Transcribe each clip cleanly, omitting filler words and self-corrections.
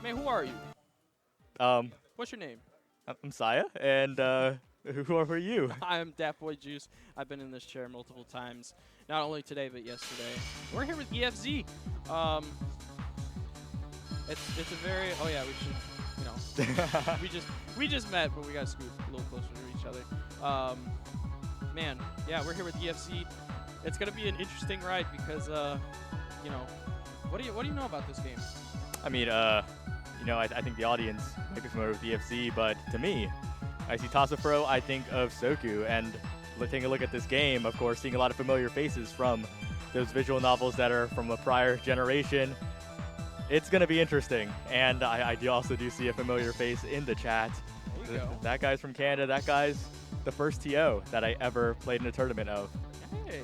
Man, who are you? Um, What's your name? I'm Saya, and who are you? I'm Daftboy Juice. I've been in this chair multiple times, not only today but yesterday. We're here with EFZ. It's a very we should we just met, but we got to scoot a little closer to each other. Man, yeah, we're here with EFZ. It's gonna be an interesting ride because what do you know about this game? I mean, I think the audience might be familiar with EFC, but to me, I see Tassafro, I think of Soku, and taking a look at this game, of course, seeing a lot of familiar faces from those visual novels that are from a prior generation. It's going to be interesting, and I also do see a familiar face in the chat. There you go. That guy's from Canada. That guy's the first TO that I ever played in a tournament of. Hey,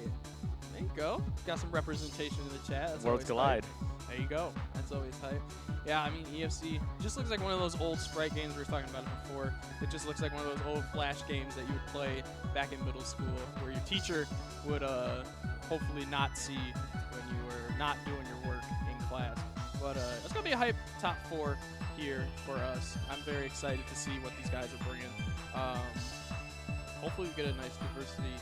there you go. Got some representation in the chat. That's Worlds Collide. Hype. There you go. That's always hype. Yeah, I mean, EFC just looks like one of those old sprite games we were talking about before. It just looks like one of those old Flash games that you would play back in middle school, where your teacher would hopefully not see when you were not doing your work in class. But it's going to be a hype top 4 here for us. I'm very excited to see what these guys are bringing. Hopefully we get a nice diversity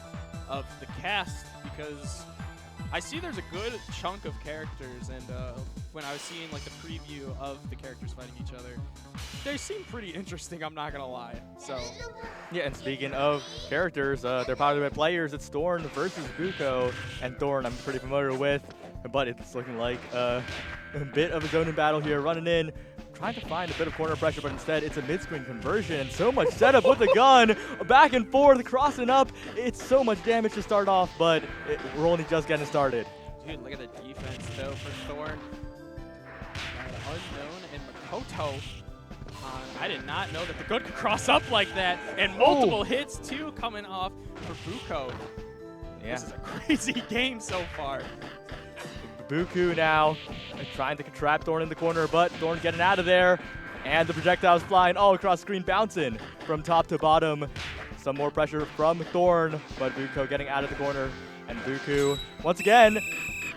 of the cast, because I see there's a good chunk of characters, and when I was seeing like the preview of the characters fighting each other, they seem pretty interesting, I'm not going to lie. So yeah, and speaking of characters, they're powered by players. It's Thorn versus Bookoo, and Thorn I'm pretty familiar with, but it's looking like a bit of a zone in battle here, running in, trying to find a bit of corner pressure, but instead it's a mid-screen conversion. So much setup with the gun, back and forth, crossing up. It's so much damage to start off, but we're only just getting started. Dude, look at the defense though for Thorn. Unknown and Makoto. I did not know that the gun could cross up like that, and multiple hits too coming off for Bookoo. Yeah. This is a crazy game so far. Bookoo now trying to trap Thorn in the corner, but Thorn getting out of there, and the projectiles flying all across the screen, bouncing from top to bottom. Some more pressure from Thorn, but Bookoo getting out of the corner, and Bookoo once again.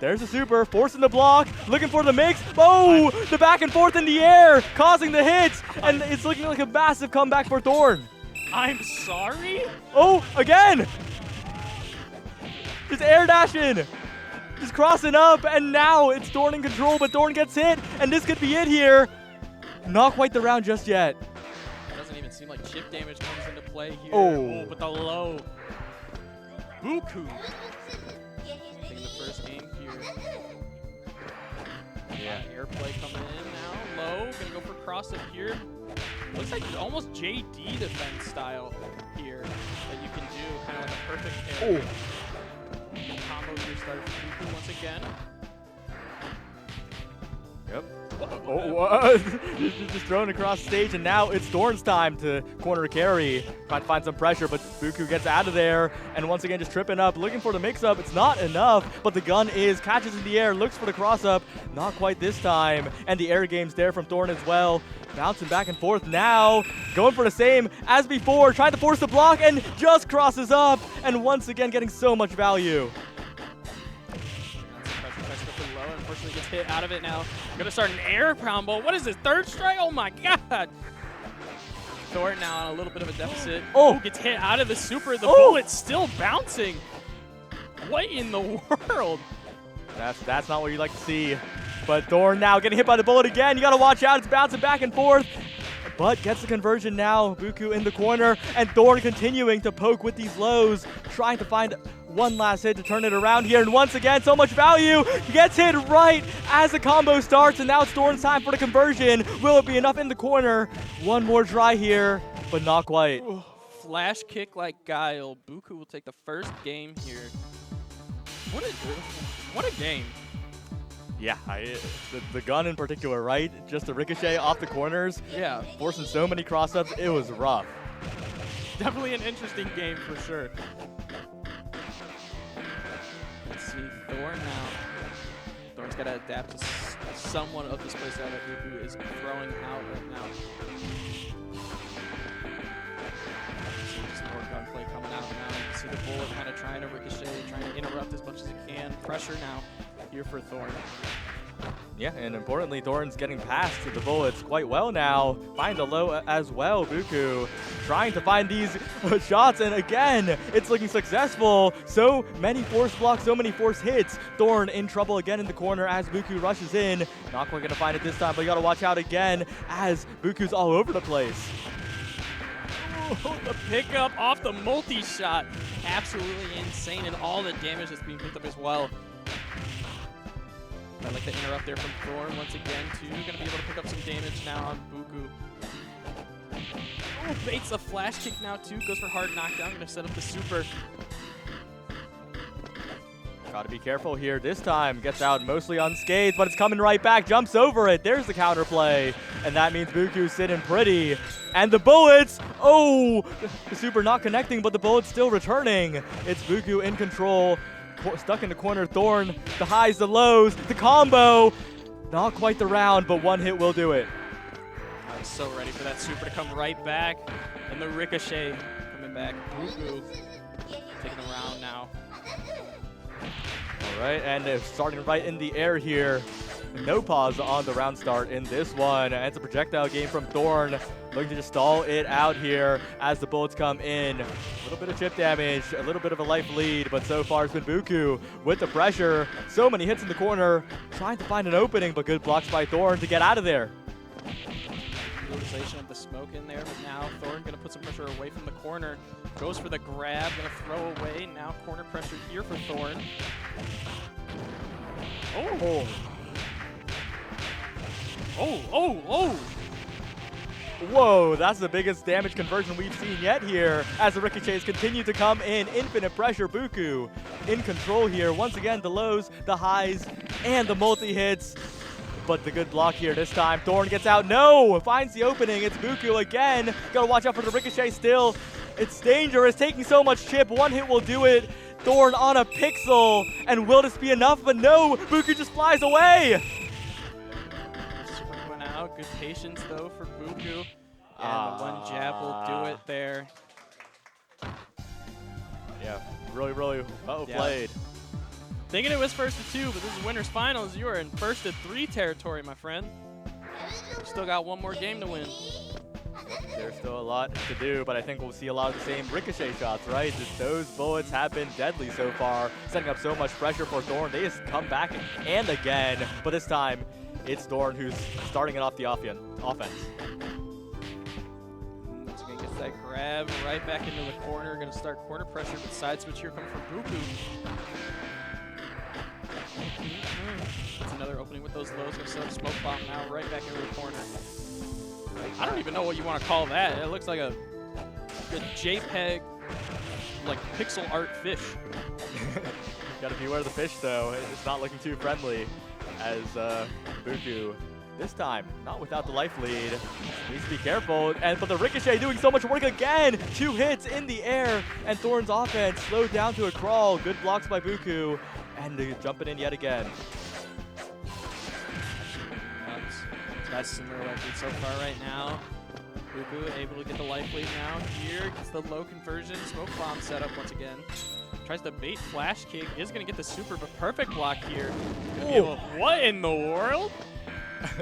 There's a super, forcing the block, looking for the mix. Oh, the back and forth in the air, causing the hits, and it's looking like a massive comeback for Thorn. I'm sorry? Oh, again! Just air dashing. Just crossing up, and now it's Thorn in control, but Thorn gets hit, and this could be it here. Not quite the round just yet. It doesn't even seem like chip damage comes into play here. Oh, but the low. Bookoo. Taking the first game here. Yeah, airplay coming in now. Low, gonna go for cross up here. Looks like almost JD defense style here that you can do, kind of like a perfect air. Combo here started for Bookoo once again. Yep. Oh, just thrown across stage, and now it's Thorn's time to corner carry. Trying to find some pressure, but Bookoo gets out of there, and once again just tripping up, looking for the mix-up. It's not enough, but the gun catches in the air, looks for the cross-up. Not quite this time, and the air game's there from Thorn as well. Bouncing back and forth now, going for the same as before, trying to force the block, and just crosses up, and once again getting so much value. Unfortunately gets hit out of it now. Gonna start an air combo. What is this, third strike? Oh my god. Thorn now on a little bit of a deficit. Oh, gets hit out of the super. The bullet's still bouncing. What in the world? That's not what you like to see. But Thorn now getting hit by the bullet again. You gotta watch out, it's bouncing back and forth. But gets the conversion now. Bookoo in the corner, and Thorn continuing to poke with these lows, trying to find one last hit to turn it around here. And once again, so much value. He gets hit right as the combo starts, and now it's Thorn's time for the conversion. Will it be enough in the corner? One more try here, but not quite. Ooh, flash kick like Guile. Bookoo will take the first game here. What a game. Yeah, the gun in particular, right? Just the ricochet off the corners. Yeah. Forcing so many cross-ups, it was rough. Definitely an interesting game for sure. Let's see, Thorn now. Thorn's got to adapt to somewhat of this playstyle that Bookoo is throwing out right now. See just more gunplay coming out now. You can see the bullet kind of trying to ricochet, trying to interrupt as much as it can. Pressure now here for Thorn. Yeah, and importantly, Thorn's getting past the bullets quite well now. Find the low as well. Bookoo trying to find these shots, and again, it's looking successful. So many force blocks, so many force hits. Thorn in trouble again in the corner as Bookoo rushes in. Not quite gonna find it this time, but you gotta watch out again as Bookoo's all over the place. Oh, the pickup off the multi-shot. Absolutely insane, and all the damage that's being picked up as well. I like the interrupt there from Thorn once again, too. Gonna be able to pick up some damage now on Bookoo. Oh, baits a flash kick now, too. Goes for hard knockdown. Gonna set up the super. Gotta be careful here. This time gets out mostly unscathed, but it's coming right back. Jumps over it. There's the counterplay. And that means Bookoo's sitting pretty. And the bullets. Oh, the super not connecting, but the bullets still returning. It's Bookoo in control. Stuck in the corner. Thorn, the highs, the lows, the combo. Not quite the round, but one hit will do it. I was so ready for that super to come right back. And the ricochet coming back. Bookoo taking the round now. All right, and starting right in the air here. No pause on the round start in this one. And it's a projectile game from Thorn. Looking to just stall it out here as the bullets come in. A little bit of chip damage, a little bit of a life lead, but so far it's been Bookoo with the pressure. So many hits in the corner, trying to find an opening, but good blocks by Thorn to get out of there. Utilization of the smoke in there, but now Thorn gonna put some pressure away from the corner. Goes for the grab, gonna throw away. Now corner pressure here for Thorn. Oh! Oh! Whoa, that's the biggest damage conversion we've seen yet here as the ricochets continue to come in. Infinite pressure. Bookoo in control here. Once again, the lows, the highs, and the multi-hits. But the good block here this time. Thorn gets out. No! Finds the opening. It's Bookoo again. Gotta watch out for the ricochet still. It's dangerous. Taking so much chip. One hit will do it. Thorn on a pixel. And will this be enough? But no! Bookoo just flies away! Super coming out. Good patience, though, for Bookoo. And the one jab will do it there. Yeah, really well played. Thinking it was first to 2, but this is winners finals. You are in first to 3 territory, my friend. Still got one more game to win. There's still a lot to do, but I think we'll see a lot of the same ricochet shots, right? Just those bullets have been deadly so far, setting up so much pressure for Thorn. They just come back and again, but this time it's Thorn who's starting it off the offense. Once again, gets that grab right back into the corner. Going to start corner pressure, but side switch here coming from Bookoo. That's another opening with those lows. Going to set up smoke bomb now right back into the corner. I don't even know what you want to call that. It looks like a JPEG, like pixel art fish. Gotta beware the fish though. It's not looking too friendly as Bookoo this time not without the life lead. Needs to be careful. But the ricochet doing so much work again. 2 hits in the air and Thorn's offense slowed down to a crawl. Good blocks by Bookoo and jumping in yet again. That's similar to what I did so far right now. Bookoo able to get the life lead now. Here gets the low conversion. Smoke bomb set up once again. Tries to bait flash kick. Is going to get the super, but perfect block here. What in the world?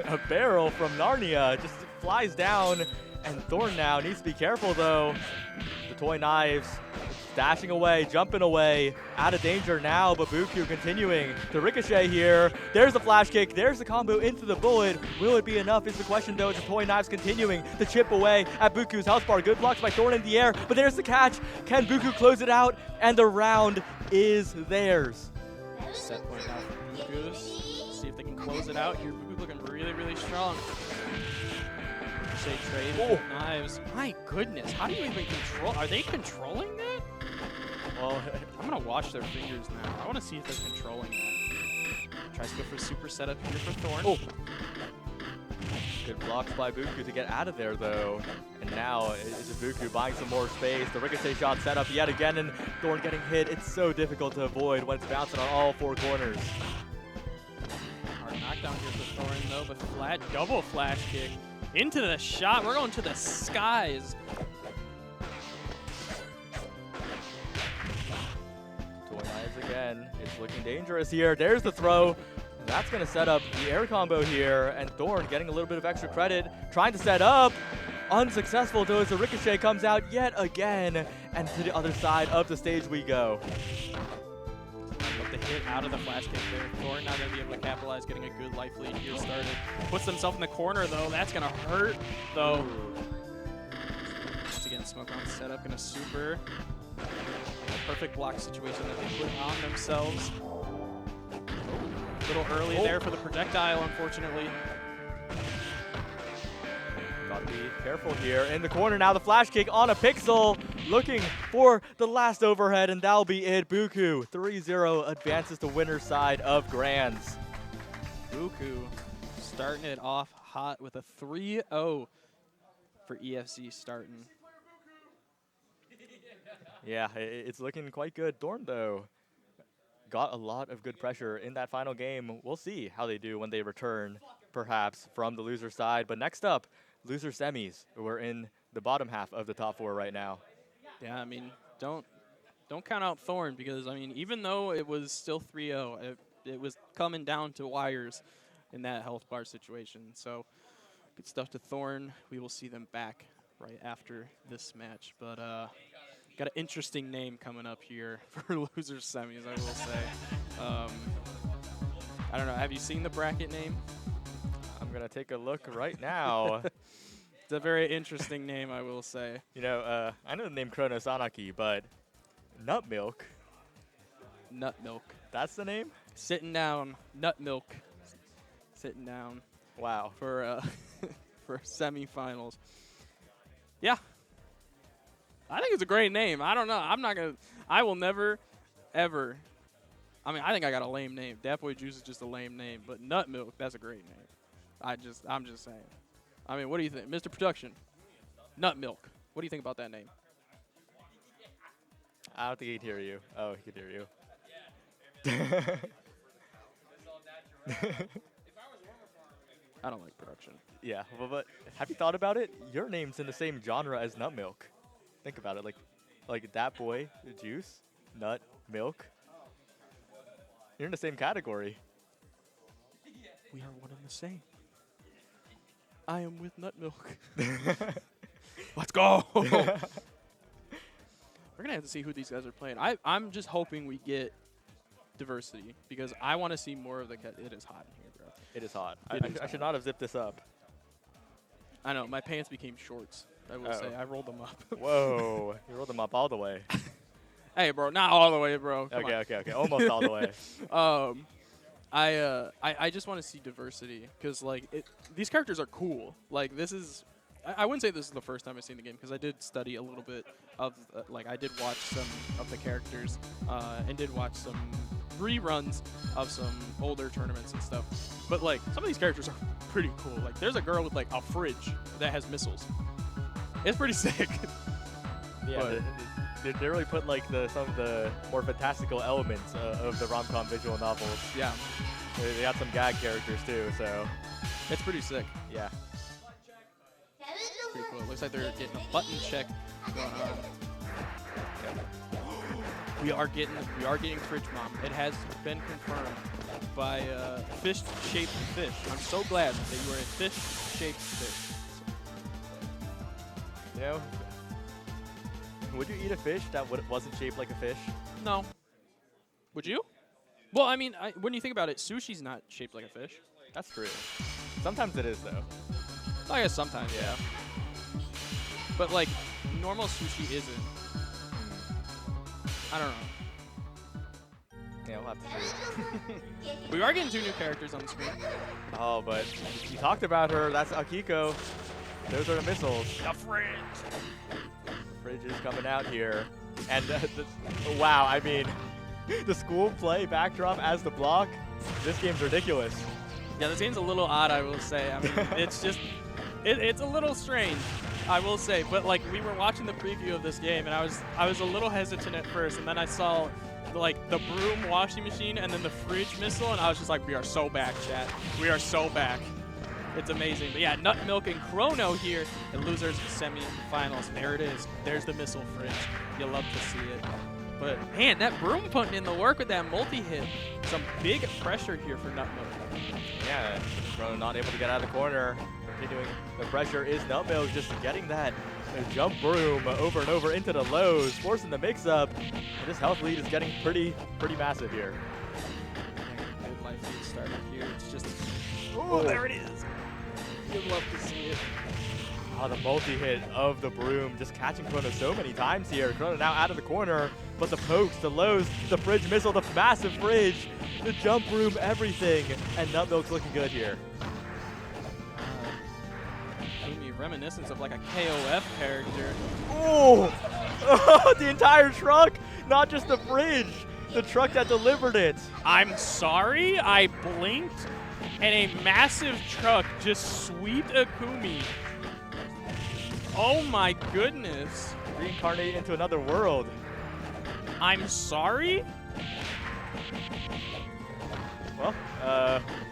A barrel from Narnia just flies down, and Thorn now needs to be careful though. The toy knives dashing away, jumping away, out of danger now, but Bookoo continuing to ricochet here. There's the flash kick, there's the combo into the bullet. Will it be enough is the question though, as the toy knives continuing to chip away at Bookoo's health bar. Good blocks by Thorn in the air, but there's the catch. Can Bookoo close it out? And the round is theirs. Set point now for Bookoo. See if they can close it out here. Bookoo looking really strong. Ricochet trade with knives. My goodness, how do you even control? Are they controlling that? Well, I'm going to watch their fingers now. I want to see if they're controlling that. Tries to go for a super setup here for Thorn. Oh. Good blocks by Bookoo to get out of there, though. And now it's Bookoo buying some more space. The ricochet shot set up yet again, and Thorn getting hit. It's so difficult to avoid when it's bouncing on all 4 corners. Hard knockdown here for Thorn, though, but flat double flash kick into the shot. We're going to the skies. Toy knives again. It's looking dangerous here. There's the throw. And That's going to set up the air combo here, and Thorn getting a little bit of extra credit, trying to set up. Unsuccessful, though, as the ricochet comes out yet again, and to the other side of the stage we go. Love the hit out of the flash kick there. Thorn not going to be able to capitalize, getting a good life lead here started. Puts himself in the corner, though. That's going to hurt, though. Ooh. Once again, Smoke on setup, going to super. A perfect block situation that they put on themselves. A little early there for the projectile, unfortunately. Gotta be careful here. In the corner now, the flash kick on a pixel. Looking for the last overhead, and that'll be it. Bookoo 3-0 advances to winner's side of Grands. Bookoo starting it off hot with a 3-0 for EFC starting. Yeah, it's looking quite good. Thorn, though, got a lot of good pressure in that final game. We'll see how they do when they return, perhaps, from the loser side. But next up, loser semis. We're in the bottom half of the top 4 right now. Yeah, I mean, don't count out Thorn because, I mean, even though it was still 3-0, it was coming down to wires in that health bar situation. So good stuff to Thorn. We will see them back right after this match. But got an interesting name coming up here for loser semis, I will say. I don't know. Have you seen the bracket name? I'm going to take a look right now. It's a very interesting name, I will say. You know, I know the name Chrono Sanaki, but Nutmilk. Nutmilk. That's the name? Sitting down. Nutmilk. Sitting down. Wow. For for semifinals. Yeah. I think it's a great name. I don't know. I will never, ever. I mean, I think I got a lame name. Dat Boy Juice is just a lame name, but Nutmilk, that's a great name. I'm just saying. I mean, what do you think? Mr. Production, Nutmilk. What do you think about that name? I don't think he'd hear you. Oh, he could hear you. I don't like production. Yeah, but have you thought about it? Your name's in the same genre as Nutmilk. Think about it, like Dat Boy Juice, Nut, Milk. You're in the same category. We are one and the same. I am with Nutmilk. Let's go. We're going to have to see who these guys are playing. I'm just hoping we get diversity because I want to see more of the It is hot in here, bro. It is hot. I should hot. not have zipped this up. I know. My pants became shorts, I will say. I rolled them up. Whoa. You rolled them up all the way. Hey, bro. Not all the way, bro. Come on. Okay. Almost all the way. I just want to see diversity because, like, these characters are cool. Like, this is... I wouldn't say this is the first time I've seen the game because I did study a little bit of, I did watch some of the characters and did watch some reruns of some older tournaments and stuff. But, like, some of these characters are pretty cool. Like, there's a girl with, like, a fridge that has missiles. It's pretty sick. Yeah, they really put, like, some of the more fantastical elements of the rom-com visual novels. Yeah. They got some gag characters, too, so... It's pretty sick. Yeah. Pretty cool. It looks like they're getting a button check going on. We are getting Fridge Mom. It has been confirmed by fish-shaped fish. I'm so glad that you are a fish-shaped fish. You know, would you eat a fish that wasn't shaped like a fish? No. Would you? Well, I mean, when you think about it, sushi's not shaped like a fish. That's true. Sometimes it is, though. I guess sometimes, yeah. But, like, normal sushi isn't. I don't know. Yeah, we'll have to see. We are getting 2 new characters on the screen. Oh, but you talked about her. That's Akiko. Those are the missiles. The fridge. The fridge is coming out here. And, wow, I mean, the school play backdrop as the block. This game's ridiculous. Yeah, this game's a little odd, I will say. I mean, it's just, it's a little strange, I will say. But, like, we were watching the preview of this game, and I was a little hesitant at first, and then I saw, like, the broom washing machine and then the fridge missile, and I was just like, we are so back, chat. We are so back. It's amazing. But, yeah, Nutmilk and Chrono here in losers semi-finals. There it is. There's the missile fridge. You'll love to see it. But, man, that broom putting in the work with that multi-hit. Some big pressure here for Nutmilk. Yeah, Chrono not able to get out of the corner. Continuing the pressure is Nutmilk just getting that jump broom over and over into the lows, forcing the mix-up. And this health lead is getting pretty massive here. Good life lead started here. It's just, Oh, there it is. you'd love to see it. Oh, the multi-hit of the broom just catching Chrono so many times here. Chrono now out of the corner, but the pokes, the lows, the fridge missile, the massive fridge, the jump broom, everything. And Nutmilk's looking good here. Giving me reminiscence of like a KOF character. Oh, the entire truck, not just the fridge, the truck that delivered it. I'm sorry, I blinked, and a massive truck just sweeped Akumi. Oh my goodness. Reincarnate into another world. I'm sorry? Well,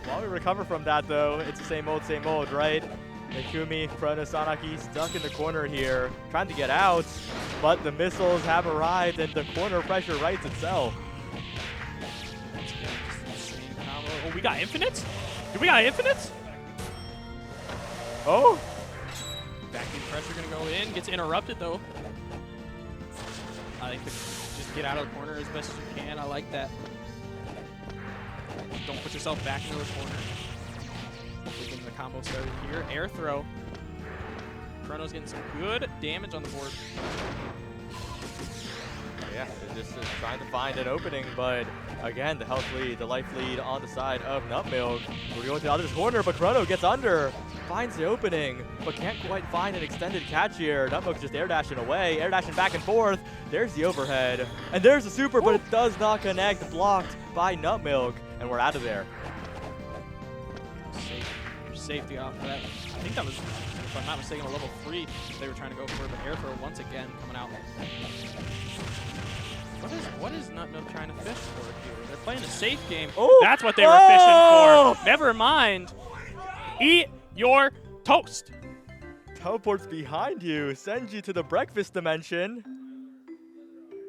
while we recover from that, though, it's the same old, right? Akumi, Chrono, Sanaki stuck in the corner here, trying to get out, but the missiles have arrived, and the corner pressure rights itself. Once again, just insane combo. Oh, we got infinites? Do we got infinites? Oh! Vacuum pressure gonna go in, gets interrupted though. I think just get out of the corner as best as you can. I like that. Don't put yourself back into the corner. Hopefully getting the combo started here. Air throw. Chrono's getting some good damage on the board. Yeah, they're just trying to find an opening, but again, the health lead, the life lead on the side of Nutmilk. We're going to the other corner, but Chrono gets under, finds the opening, but can't quite find an extended catch here. Nutmilk's just air dashing away, air dashing back and forth. There's the overhead, and there's the super, but it does not connect, blocked by Nutmilk, and we're out of there. Safety off of that. I think that was, if I'm not mistaken, a level 3 they were trying to go for, but air throw once again coming out. What is Nutmilk trying to fish for here? They're playing a safe game. Oh! That's what they were fishing for. Never mind. Eat your toast. Teleports behind you, sends you to the breakfast dimension.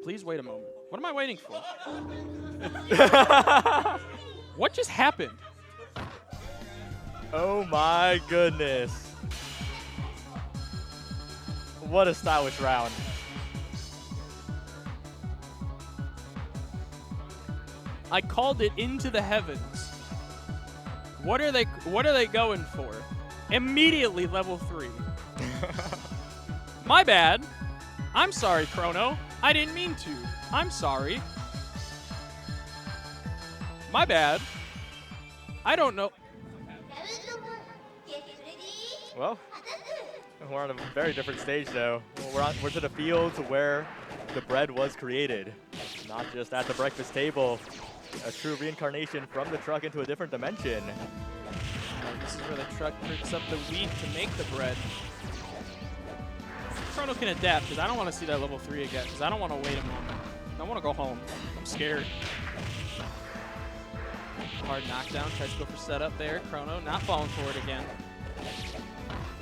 Please wait a moment. What am I waiting for? What just happened? Oh my goodness. What a stylish round. I called it into the heavens. What are they going for? Immediately level 3. My bad. I'm sorry, Chrono. I didn't mean to. I'm sorry. My bad. I don't know. Well, we're on a very different stage, though. We're to the fields where the bread was created, not just at the breakfast table. A true reincarnation from the truck into a different dimension. This is where the truck picks up the wheat to make the bread. Chrono can adapt, because I don't want to see that level 3 again, because I don't want to wait a moment. I want to go home. I'm scared. Hard knockdown, tries to go for setup there. Chrono not falling for it again.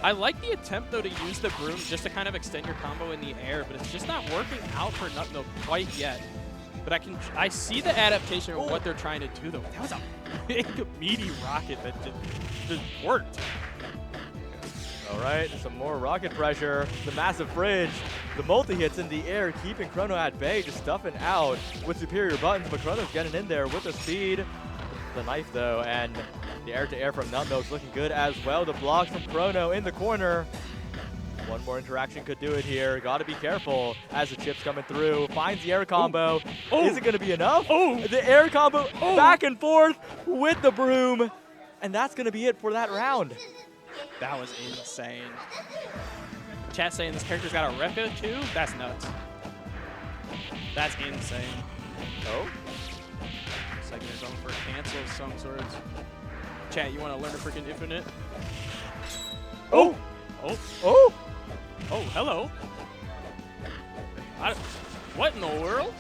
I like the attempt, though, to use the broom just to kind of extend your combo in the air, but it's just not working out for Nutmilk quite yet. But I see the adaptation of what they're trying to do, though. That was a big, meaty rocket that just worked. All right, some more rocket pressure. The massive fridge, the multi-hits in the air, keeping Chrono at bay, just stuffing out with superior buttons, but Chrono's getting in there with the speed. The knife, though, and the air-to-air from Nutmilk's looking good as well. The blocks from Chrono in the corner. One more interaction could do it here. Got to be careful as the chip's coming through. Finds the air combo. Oh. Is it going to be enough? Oh. The air combo back and forth with the broom. And that's going to be it for that round. That was insane. Chat saying this character's got a Rekka too? That's nuts. That's insane. Oh? Looks like they're going for a cancel of some sorts. Chat, you want to learn a freaking infinite? Oh! Oh! Oh! Oh, hello. What in the world?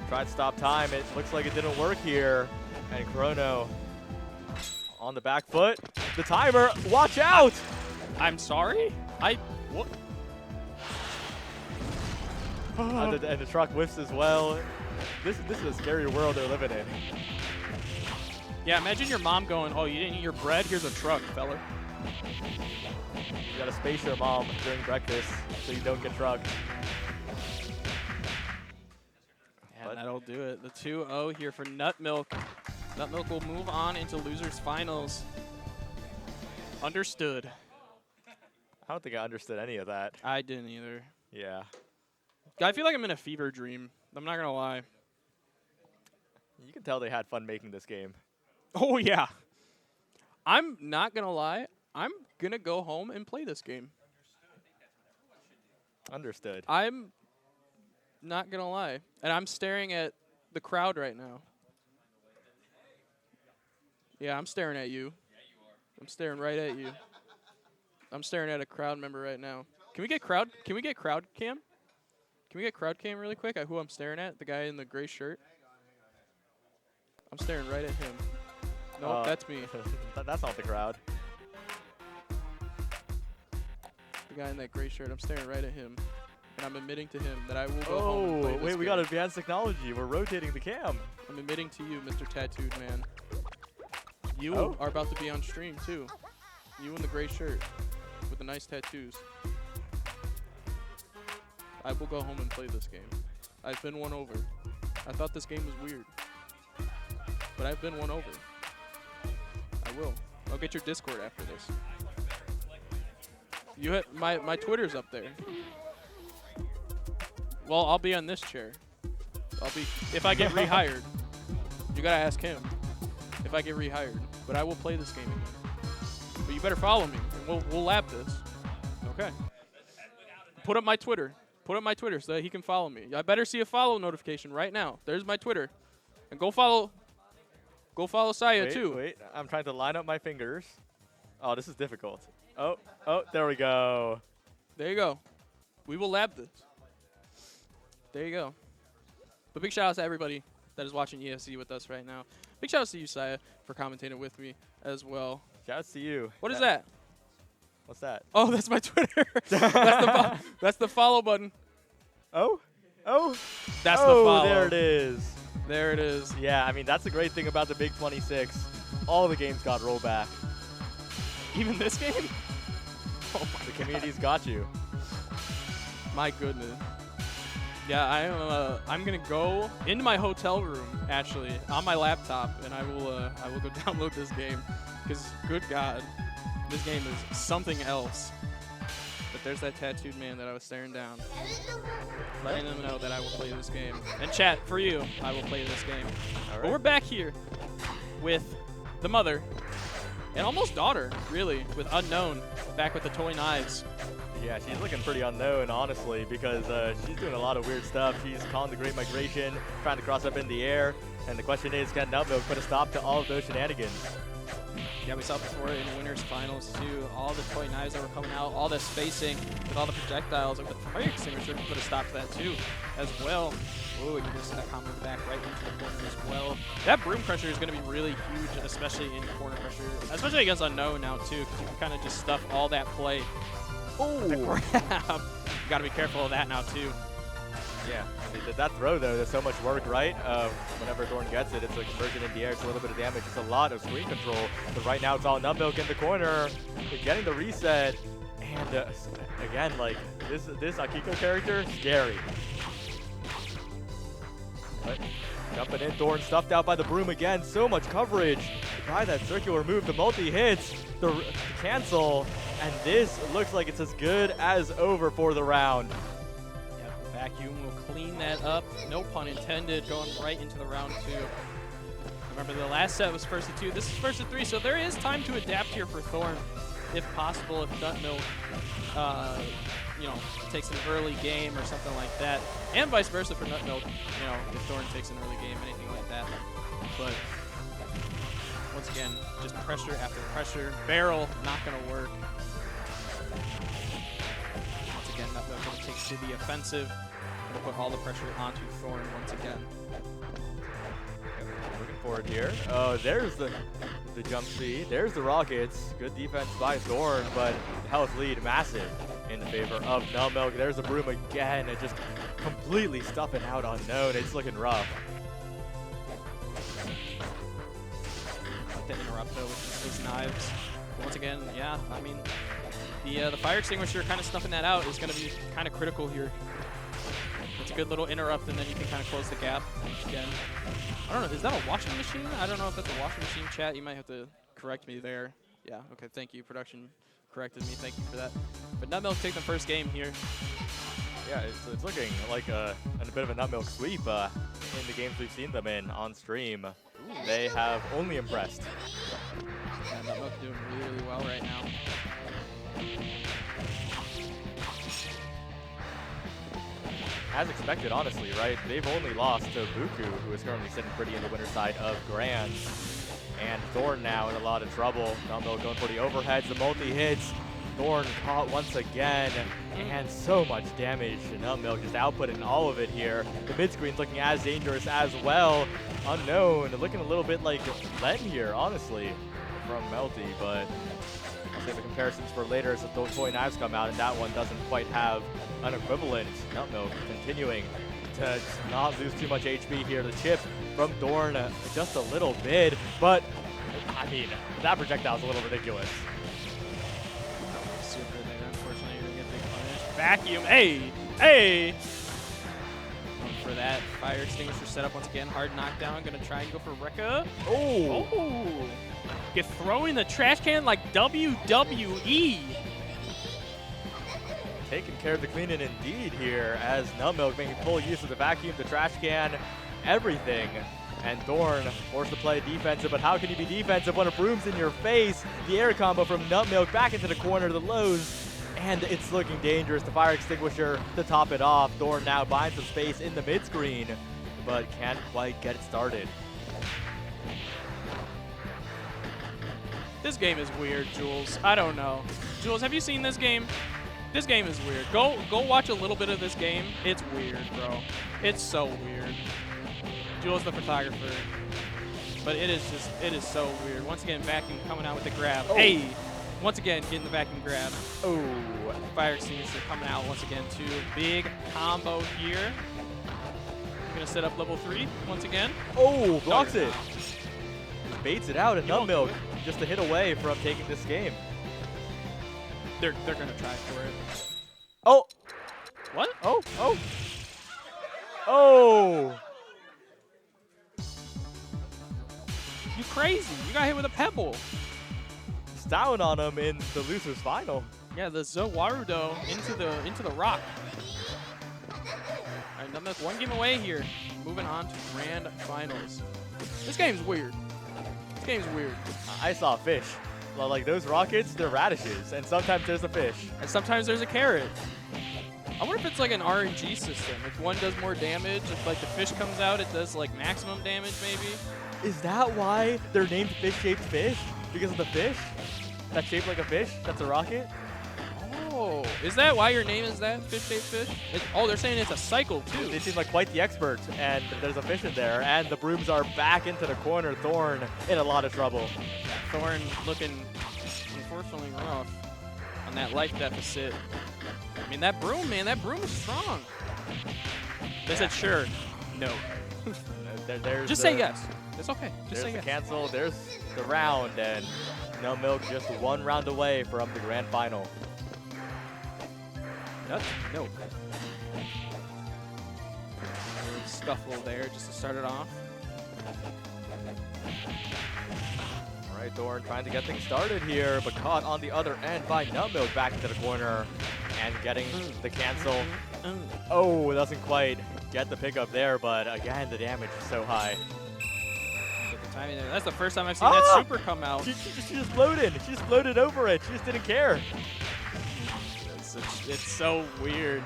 Tried to stop time. It looks like it didn't work here. And Chrono on the back foot. The timer. Watch out! I'm sorry? What? And the truck whiffs as well. This is a scary world they're living in. Yeah, imagine your mom going, "Oh, you didn't eat your bread? Here's a truck, fella." You gotta space your mom during breakfast so you don't get drugged. And that'll do it. The 2-0 here for Nutmilk. Nutmilk will move on into losers finals. Understood. I don't think I understood any of that. I didn't either. Yeah. I feel like I'm in a fever dream. I'm not gonna lie. You can tell they had fun making this game. Oh yeah. I'm not gonna lie. I'm gonna go home and play this game. Understood. I'm not gonna lie. And I'm staring at the crowd right now. Yeah, I'm staring at you. I'm staring right at you. I'm staring at a crowd member right now. Can we get crowd cam? Can we get crowd cam really quick at who I'm staring at? The guy in the gray shirt. I'm staring right at him. Nope, that's me. That's not the crowd. The guy in that gray shirt. I'm staring right at him. And I'm admitting to him that I will go home and play this wait, we game. got advanced technology. We're rotating the cam. I'm admitting to you, Mr. Tattooed Man. You are about to be on stream, too. You in the gray shirt with the nice tattoos. I will go home and play this game. I've been won over. I thought this game was weird. But I've been won over. I will. I'll get your Discord after this. You hit my Twitter's up there. Well, I'll be on this chair. I'll be if I get rehired. You gotta ask him if I get rehired. But I will play this game again. But you better follow me, and we'll lab this. Okay. Put up my Twitter. Put up my Twitter so that he can follow me. I better see a follow notification right now. There's my Twitter, and go follow Saya too. Wait, I'm trying to line up my fingers. Oh, this is difficult. Oh, there we go. There you go. We will lab this. There you go. But big shout out to everybody that is watching ESC with us right now. Big shout out to you, Saya, for commentating with me as well. Shout out to you. What is that? What's that? Oh, that's my Twitter. That's the follow button. Oh. That's the follow. There it is. There it is. Yeah, I mean, that's the great thing about the Big 26. All the games got rollback. Even this game? Oh my The community's got you. My goodness. Yeah, I'm gonna go into my hotel room actually on my laptop, and I will go download this game, because good God, this game is something else. But there's that tattooed man that I was staring down, letting them know that I will play this game. And chat, for you, I will play this game. All right. But we're back here with the mother and almost daughter, really, with Unknown, back with the toy knives. Yeah, she's looking pretty unknown, honestly, because she's doing a lot of weird stuff. She's calling the Great Migration, trying to cross up in the air, and the question is, can Nutmilk put a stop to all of those shenanigans? Yeah, we saw before in the winners finals too, all the toy knives that were coming out, all the spacing with all the projectiles, and with the fire extinguisher can put a stop to that too, as well. Ooh, and you're gonna see that combo back right into the corner as well. That broom crusher is gonna be really huge, especially in corner pressure, especially against Unknown now too, because you can kind of just stuff all that play. Oh, crap! You gotta be careful of that now too. Yeah, I mean, that throw, though, there's so much work, right? Whenever Thorn gets it, it's a conversion in the air, it's a little bit of damage, it's a lot of screen control. But right now, it's all Nutmilk in the corner, getting the reset. And again, like, this Akiko character, scary. But jumping in, Thorn stuffed out by the broom again, so much coverage. Try that circular move, the multi-hits, the cancel, and this looks like it's as good as over for the round. Vacuum will clean that up. No pun intended, going right into the round two. Remember, the last set was first to two. This is first to three, so there is time to adapt here for Thorn, if possible, if Nutmilk, takes an early game or something like that. And vice versa for Nutmilk, if Thorn takes an early game, anything like that. But once again, just pressure after pressure. Barrel, not going to work. Once again, Nutmilk going to take to the offensive. Going to put all the pressure onto Thorn once again. Looking forward here. Oh, there's the jump speed. There's the Rockets. Good defense by Thorn, but the health lead massive in the favor of Nutmilk. There's the broom again. It just completely stuffing out Unknown. It's looking rough. the interrupt though, which is those knives. Once again, yeah, I mean, the fire extinguisher kind of snuffing that out is going to be kind of critical here. It's a good little interrupt, and then you can kind of close the gap. Again, I don't know, is that a washing machine? I don't know if that's a washing machine, chat. You might have to correct me there. Yeah, okay, thank you. Production corrected me. Thank you for that. But Nutmilk take the first game here. Yeah, it's looking like a bit of a Nutmilk sweep in the games we've seen them in on stream. Ooh. They have only impressed. Yeah, Nutmilk doing really, really well right now. As expected, honestly, right? They've only lost to Bookoo, who is currently sitting pretty in the winner's side of Grand. And Thorn now in a lot of trouble. Nutmilk going for the overheads, the multi-hits. Thorn caught once again, and so much damage. Nutmilk just outputting all of it here. The mid-screen's looking as dangerous as well. Unknown, looking a little bit like Len here, honestly, from Melty, but I'll save the comparisons for later as the toy knives come out, and that one doesn't quite have an equivalent. Nutmilk continuing to not lose too much HP here. The chip from Thorn just a little bit, but I mean, that projectile's a little ridiculous. Super there, unfortunately, you're gonna get big punish. Vacuum, hey, hey! Going for that fire extinguisher setup once again. Hard knockdown, gonna try and go for Rekka. Oh! Oh! Get thrown in the trash can like WWE. Taking care of the cleaning indeed here as Nutmilk making full use of the vacuum, the trash can, everything. And Thorn forced to play defensive, but how can you be defensive when a broom's in your face? The air combo from Nutmilk back into the corner, the lows, and it's looking dangerous. The fire extinguisher to top it off. Thorn now binds some space in the mid-screen, but can't quite get it started. This game is weird, Jules. I don't know. Jules, have you seen this game? This game is weird. Go watch a little bit of this game. It's weird, bro. It's so weird. Jules the photographer. But it is so weird. Once again, Vacuum coming out with the grab. Oh. Hey! Once again, getting the Vacuum grab. Oh. Fire extinguisher coming out once again, too. Big combo here. Gonna set up level 3 once again. Oh, blocks it. Baits it out, and Nutmilk just a hit away from taking this game. They're gonna try for it. Oh! What? Oh! Oh! Oh! You crazy? You got hit with a pebble. It's down on him in the loser's final. Yeah, the Zowarudo into the rock. All right, Nutmilk one game away here. Moving on to grand finals. This game's weird. This game's weird. I saw a fish. Well, like those rockets, they're radishes, and sometimes there's a fish. And sometimes there's a carrot. I wonder if it's like an RNG system. If one does more damage, if like the fish comes out, it does like maximum damage maybe. Is that why they're named fish-shaped fish? Because of the fish? That's shaped like a fish? That's a rocket? Oh, is that why your name is that, fish-shaped fish? Oh, they're saying it's a cycle too. They seem like quite the expert, and there's a fish in there, and the brooms are back into the corner. Thorn in a lot of trouble. Thorn looking unfortunately rough on that life deficit. I mean, that broom, man, that broom is strong. They said sure. No. Just say yes. It's okay. Just say yes. There's the cancel. There's the round, and Nutmilk just one round away from the grand final. Nutmilk. Scuffle there just to start it off. All right, Thorn trying to get things started here, but caught on the other end by Nutmilk back into the corner and getting the cancel. Oh, doesn't quite get the pickup there, but again, the damage is so high. Get the timing there. That's the first time I've seen that super come out. She just floated. She just floated over it. She just didn't care. It's so weird.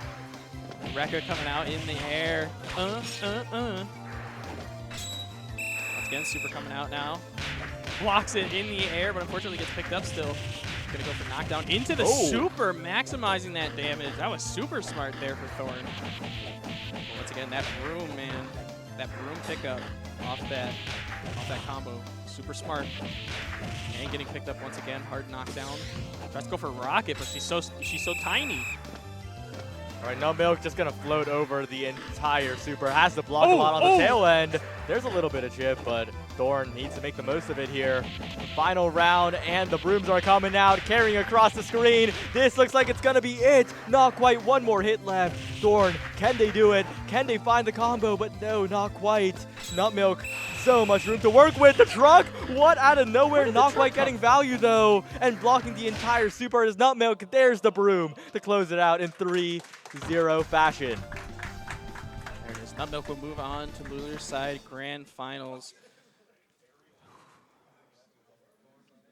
Rekka coming out in the air. Once again, super coming out now. Blocks it in the air, but unfortunately gets picked up still. Gonna go for knockdown into the super, maximizing that damage. That was super smart there for Thorn. But once again, that broom, man. That broom pickup off that combo. Super smart. And getting picked up once again. Hard knockdown. Tries to go for Rocket, but she's so tiny. All right, Nutmilk just gonna float over the entire super. Has to block a lot on the tail end. There's a little bit of chip, but Thorn needs to make the most of it here. Final round, and the brooms are coming out, carrying across the screen. This looks like it's gonna be it. Not quite. One more hit left. Thorn, can they do it? Can they find the combo? But no, not quite. Nutmilk, so much room to work with. The truck, what out of nowhere? Not quite getting value though, and blocking the entire super is Nutmilk. There's the broom to close it out in 3-0 fashion. There it is. Nutmilk will move on to loser side grand finals.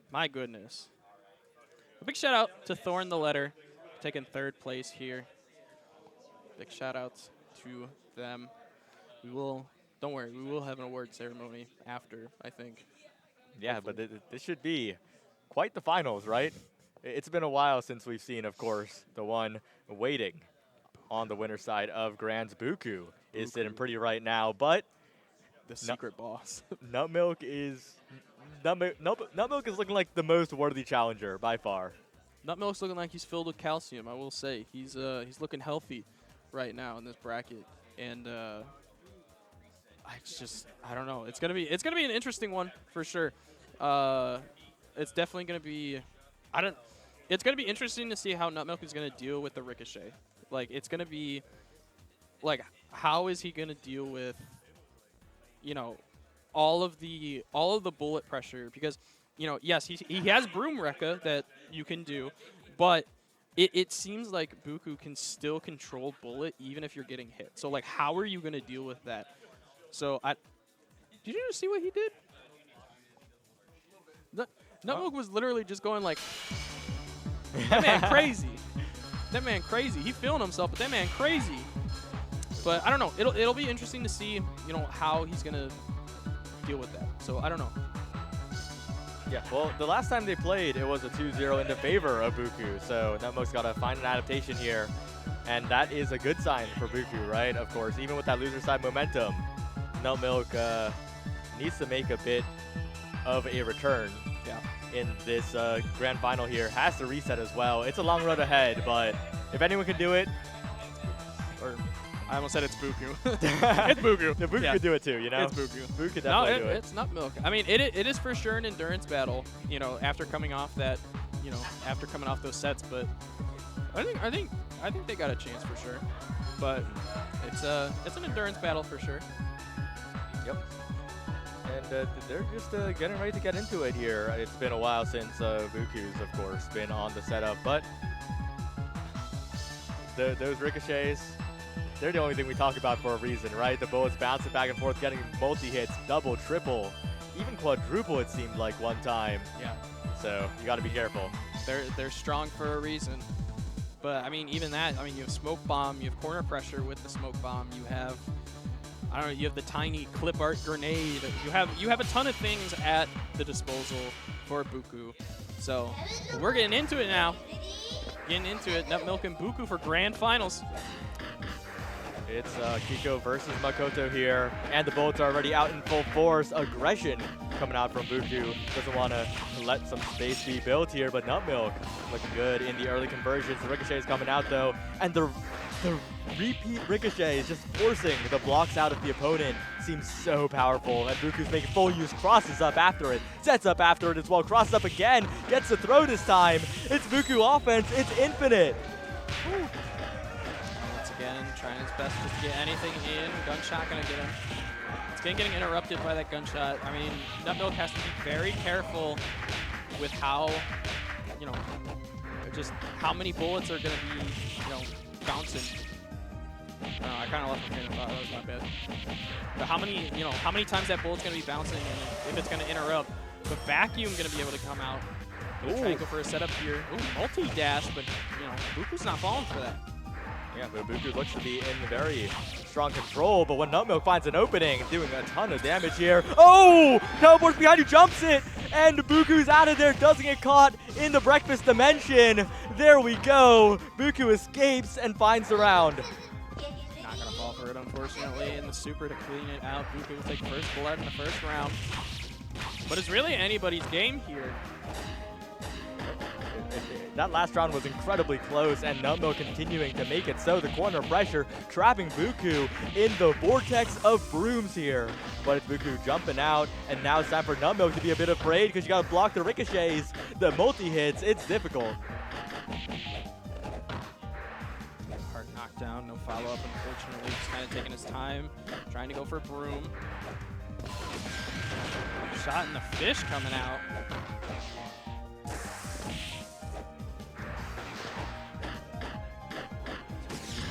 My goodness. A big shout out to ThornTheLetter, taking 3rd place here. Big shout outs to them. We will, don't worry, we will have an award ceremony after, I think. Yeah, Hopefully. but this should be quite the finals, right? It's been a while since we've seen, of course, the one waiting on the winner side of Grand's Bookoo is sitting pretty right now, but The secret boss. Nutmilk is looking like the most worthy challenger by far. Nutmilk's looking like he's filled with calcium, I will say. He's looking healthy right now in this bracket, and I don't know. It's gonna be an interesting one for sure. It's definitely gonna be. It's gonna be interesting to see how Nutmilk is gonna deal with the ricochet. Like, it's gonna be like, how is he gonna deal with, you know, all of the bullet pressure? Because, you know, yes, he has broom Rekka that you can do, but it seems like Bookoo can still control bullet even if you're getting hit. So, like, how are you gonna deal with that? So did you just see what he did? Nutmilk was literally just going like, that man crazy. That man crazy. He feeling himself, but that man crazy. But I don't know. It'll be interesting to see, you know, how he's gonna deal with that. So I don't know. Yeah, well, the last time they played, it was a 2-0 into favor of Bookoo, so Nutmilk's got to find an adaptation here, and that is a good sign for Bookoo, right? Of course, even with that loser side momentum, Nutmilk needs to make a bit of a return in this grand final here. Has to reset as well. It's a long road ahead, but if anyone can do it, Or I almost said it's Bookoo. It's Bookoo. Yeah, Bookoo could do it too, you know? It's Bookoo. Bookoo could definitely do it. It's Nutmilk. I mean, it is for sure an endurance battle, you know, after coming off that, you know, after coming off those sets, but I think they got a chance for sure. But it's an endurance battle for sure. Yep. And they're just getting ready to get into it here. It's been a while since Bookoo's, of course, been on the setup, but those ricochets, they're the only thing we talk about for a reason, right? The bullets bouncing back and forth, getting multi-hits, double, triple, even quadruple it seemed like one time. Yeah. So you got to be careful. They're strong for a reason. But I mean, even that, I mean, you have smoke bomb, you have corner pressure with the smoke bomb, you have, I don't know, you have the tiny clip art grenade. You have a ton of things at the disposal for Bookoo. So we're getting into it now. Getting into it. Nutmilk and Bookoo for grand finals. It's Kiko versus Makoto here, and the bullets are already out in full force. Aggression coming out from Bookoo. Doesn't want to let some space be built here, but Nutmilk looking good in the early conversions. The ricochet is coming out though, and the repeat ricochet is just forcing the blocks out of the opponent. Seems so powerful, and Bookoo's making full use. Crosses up after it, sets up after it as well. Crosses up again, gets the throw this time. It's Bookoo offense. It's infinite. Woo. Again, trying his best just to get anything in. Gunshot gonna get him. It's getting interrupted by that gunshot. I mean, Nutmilk has to be very careful with how, you know, just how many bullets are gonna be, you know, bouncing. I kind of lost my train of thought. That was my bad. But how many times that bullet's gonna be bouncing, and if it's gonna interrupt. But Vacuum gonna be able to come out. Try and go for a setup here. Ooh, multi-dash, but you know, Bookoo's not falling for that. Yeah, but Bookoo looks to be in very strong control, but when Nutmilk finds an opening, doing a ton of damage here. Oh! Teleports behind you, jumps it, and Bookoo's out of there, doesn't get caught in the breakfast dimension. There we go. Bookoo escapes and finds the round. Not gonna fall for it, unfortunately, in the super to clean it out. Bookoo will take first blood in the first round. But it's really anybody's game here. that last round was incredibly close, and Nutmilk continuing to make it so. The corner pressure trapping Bookoo in the vortex of brooms here. But it's Bookoo jumping out, and now it's time for Nutmilk to be a bit afraid because you got to block the ricochets, the multi-hits. It's difficult. Hard knockdown, no follow-up, unfortunately. Just kind of taking his time, trying to go for broom. Shot in the fish coming out.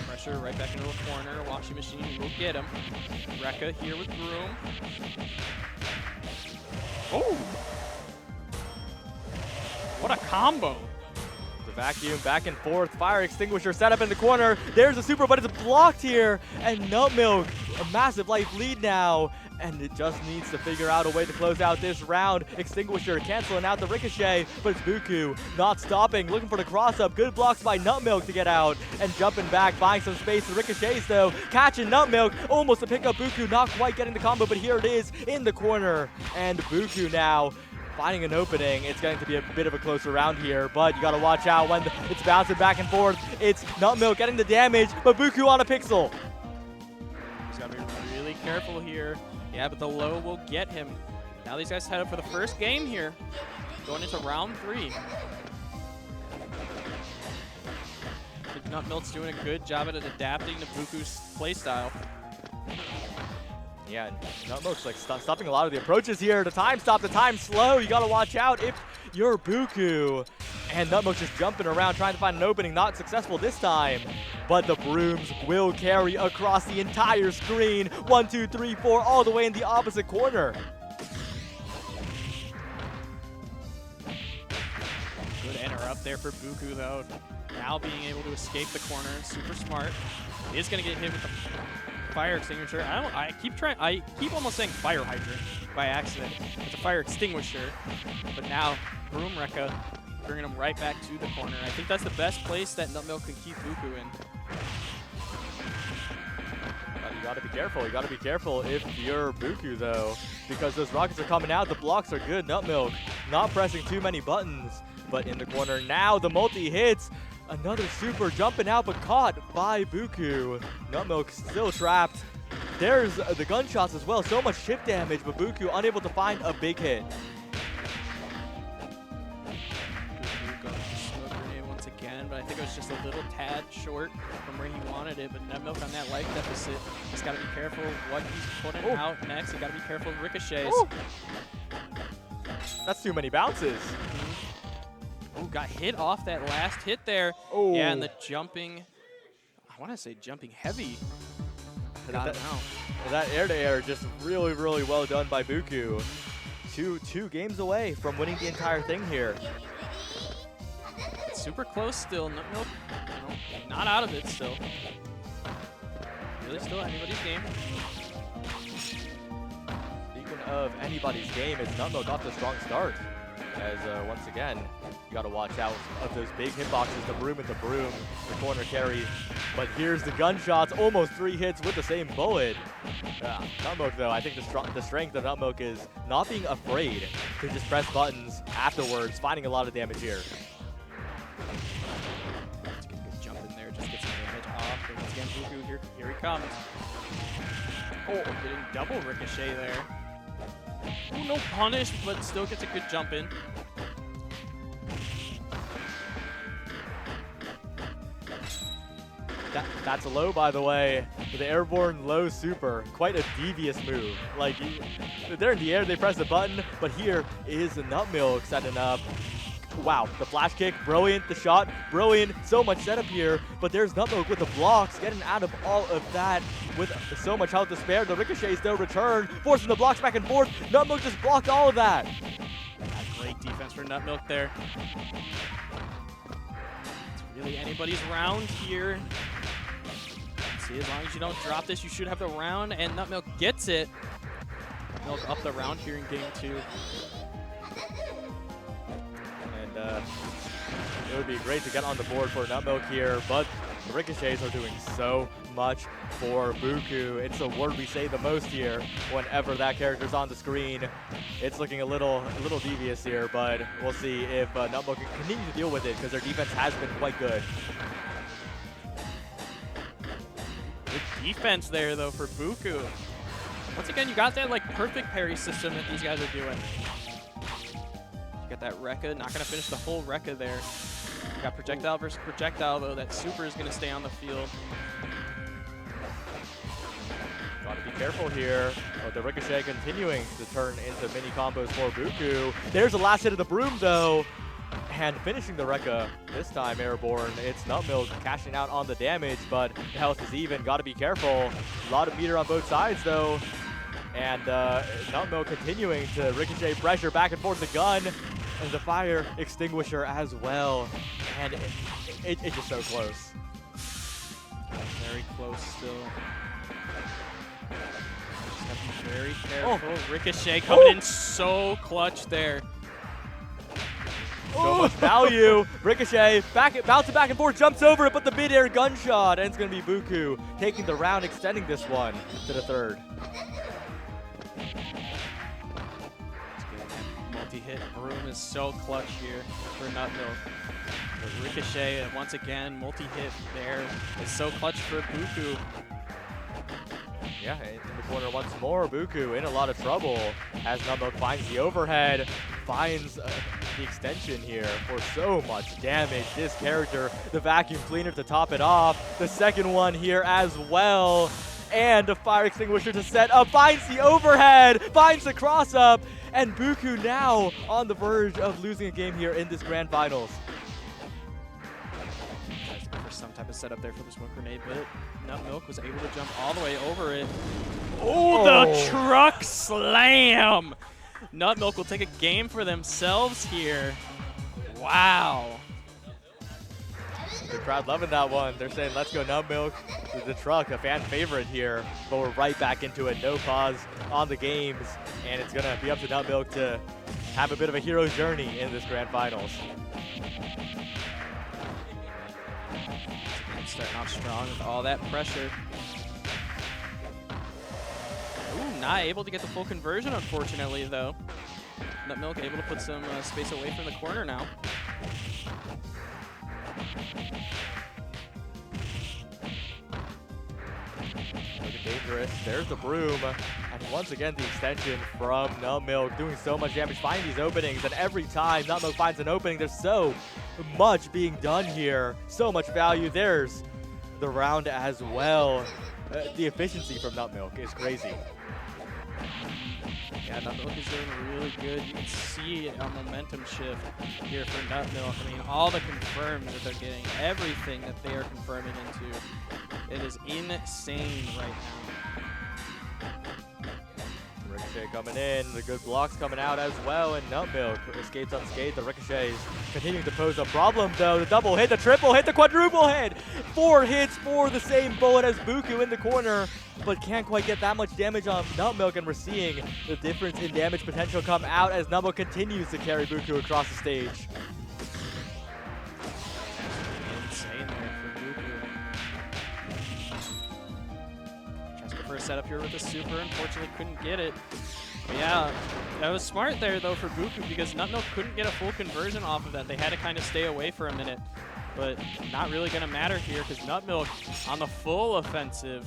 Pressure right back into the corner. Washing machine will get him. Rekka here with broom. Oh! What a combo! The vacuum back and forth. Fire extinguisher set up in the corner. There's a super, but it's blocked here. And Nutmilk, a massive life lead now. And it just needs to figure out a way to close out this round. Extinguisher canceling out the ricochet, but it's Bookoo not stopping, looking for the cross-up. Good blocks by Nutmilk to get out, and jumping back, buying some space. The ricochets, though, catching Nutmilk, almost to pick up Bookoo, not quite getting the combo, but here it is in the corner. And Bookoo now finding an opening. It's going to be a bit of a closer round here, but you got to watch out when it's bouncing back and forth. It's Nutmilk getting the damage, but Bookoo on a pixel. He's got to be really careful here. Yeah, but the low will get him. Now these guys head up for the first game here, going into round 3. I think Nutmilk's doing a good job at adapting to Bookoo's playstyle. Yeah, Nutmilk's like stopping a lot of the approaches here. The time stop, the time slow. You got to watch out if you're Bookoo. And Nutmilk's just jumping around trying to find an opening. Not successful this time. But the brooms will carry across the entire screen. 1, 2, 3, 4, all the way in the opposite corner. Good enter up there for Bookoo, though. Now being able to escape the corner, super smart. Is going to get hit with the fire extinguisher. I keep almost saying fire hydrant by accident. It's a fire extinguisher. But now Broom Rekka bringing him right back to the corner. I think that's the best place that Nutmilk can keep Bookoo in. You gotta be careful. You gotta be careful if you're Bookoo, though, because those rockets are coming out. The blocks are good. Nutmilk not pressing too many buttons, but in the corner now. The multi hits. Another super jumping out, but caught by Bookoo. Nutmilk still trapped. There's the gunshots as well. So much chip damage, but Bookoo unable to find a big hit. But I think it was just a little tad short from where he wanted it. But Nutmilk on that life deficit, just got to be careful what he's putting out next. You got to be careful of ricochets. That's too many bounces. Oh, got hit off that last hit there. Oh. Yeah, and the jumping, I want to say jumping heavy. That air-to-air just really, really well done by Bookoo. Two games away from winning the entire thing here. Super close still. Nutmilk, not out of it still. Really still anybody's game. Speaking of anybody's game, it's Nutmilk off to a strong start. As once again, you got to watch out of those big hitboxes, the broom and the broom, the corner carry. But here's the gunshots, almost 3 hits with the same bullet. Nutmilk, though, I think the strength of Nutmilk is not being afraid to just press buttons afterwards, finding a lot of damage here. Let's get a good jump in there, just get some damage off. And once again, Bookoo, here he comes. Oh, getting double ricochet there. Ooh, no punish, but still gets a good jump in. That's a low, by the way, with the airborne low super. Quite a devious move. Like, they're in the air, they press the button, but here is the Nutmilk setting up. Wow, the flash kick, brilliant. The shot, brilliant. So much setup here, but there's Nutmilk with the blocks, getting out of all of that with so much health to spare. The ricochets, though, return, forcing the blocks back and forth. Nutmilk just blocked all of that. Great defense for Nutmilk there. It's really anybody's round here. See, as long as you don't drop this, you should have the round, and Nutmilk gets it. Nutmilk up the round here in game 2. It would be great to get on the board for Nutmilk here, but the ricochets are doing so much for Bookoo. It's a word we say the most here whenever that character's on the screen. It's looking a little devious here, but we'll see if Nutmilk can continue to deal with it because their defense has been quite good. Good defense there, though, for Bookoo. Once again, you got that like perfect parry system that these guys are doing. You got that Rekka, not going to finish the whole Rekka there. You got projectile versus projectile, though. That super is going to stay on the field. Gotta be careful here. But the Ricochet continuing to turn into mini combos for Bookoo. There's the last hit of the broom, though. And finishing the Rekka, this time airborne. It's Nutmilk cashing out on the damage, but the health is even. Gotta be careful. A lot of meter on both sides, though. And Nutmilk continuing to ricochet pressure back and forth the gun. And the fire extinguisher as well. And it's just so close. Very close still. Just have to be very careful. Oh. Ricochet coming in so clutch there. So much value. Ricochet bouncing back and forth, jumps over it, but the mid-air gunshot. And it's going to be Bookoo taking the round, extending this one to the third. Multi-hit broom is so clutch here for Nutmilk. But Ricochet, once again, multi-hit there is so clutch for Bookoo. Yeah, in the corner once more. Bookoo in a lot of trouble as Nutmilk finds the overhead, finds the extension here for so much damage. This character, the vacuum cleaner to top it off. The second one here as well. And a fire extinguisher to set up, finds the overhead, finds the cross up, and Bookoo now on the verge of losing a game here in this grand finals. For some type of setup there for the smoke grenade, but Nutmilk was able to jump all the way over it. Oh, the truck slam! Nutmilk will take a game for themselves here. Wow. The crowd loving that one. They're saying, let's go Nutmilk. The truck, a fan favorite here, but we're right back into it. No pause on the games, and it's going to be up to Nutmilk to have a bit of a hero's journey in this grand finals. Starting off strong with all that pressure. Ooh, not able to get the full conversion, unfortunately, though. Nutmilk able to put some space away from the corner now. Looking dangerous. There's the broom. And once again, the extension from Nutmilk doing so much damage, finding these openings. And every time Nutmilk finds an opening, there's so much being done here. So much value. There's the round as well. The efficiency from Nutmilk is crazy. Yeah, Nutmilk is doing really good. You can see a momentum shift here for Nutmilk. I mean, all the confirms that they're getting, everything that they are confirming into, it is insane right now. Ricochet coming in, the good blocks coming out as well, and Nutmilk escapes unscathed. The Ricochets continuing to pose a problem, though. The double hit, the triple hit, the quadruple hit. 4 hits for the same bullet as Bookoo in the corner, but can't quite get that much damage on Nutmilk, and we're seeing the difference in damage potential come out as Nutmilk continues to carry Bookoo across the stage. Insane there for Bookoo. Tries to go for a setup here with the super, unfortunately couldn't get it. But yeah, that was smart there though for Bookoo because Nutmilk couldn't get a full conversion off of that. They had to kind of stay away for a minute, but not really going to matter here because Nutmilk on the full offensive.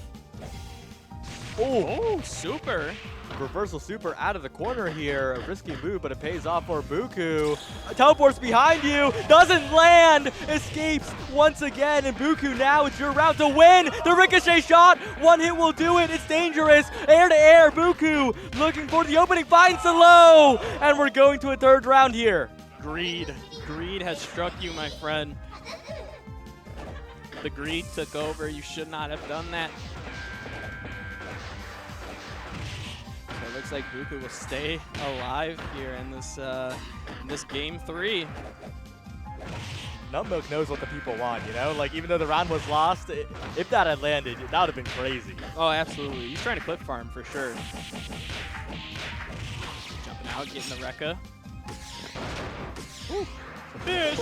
Oh, super. Reversal super out of the corner here. A risky move, but it pays off for Bookoo. Teleports behind you. Doesn't land. Escapes once again. And Bookoo, now it's your round to win. The ricochet shot. One hit will do it. It's dangerous. Air to air. Bookoo looking for the opening. Finds the low. And we're going to a third round here. Greed. Greed has struck you, my friend. The greed took over. You should not have done that. It looks like Bookoo will stay alive here in this game 3. Nutmilk knows what the people want, you know? Like, even though the round was lost, if that had landed, that would have been crazy. Oh, absolutely. He's trying to clip farm for sure. Jumping out, getting the Rekka. Ooh, fish!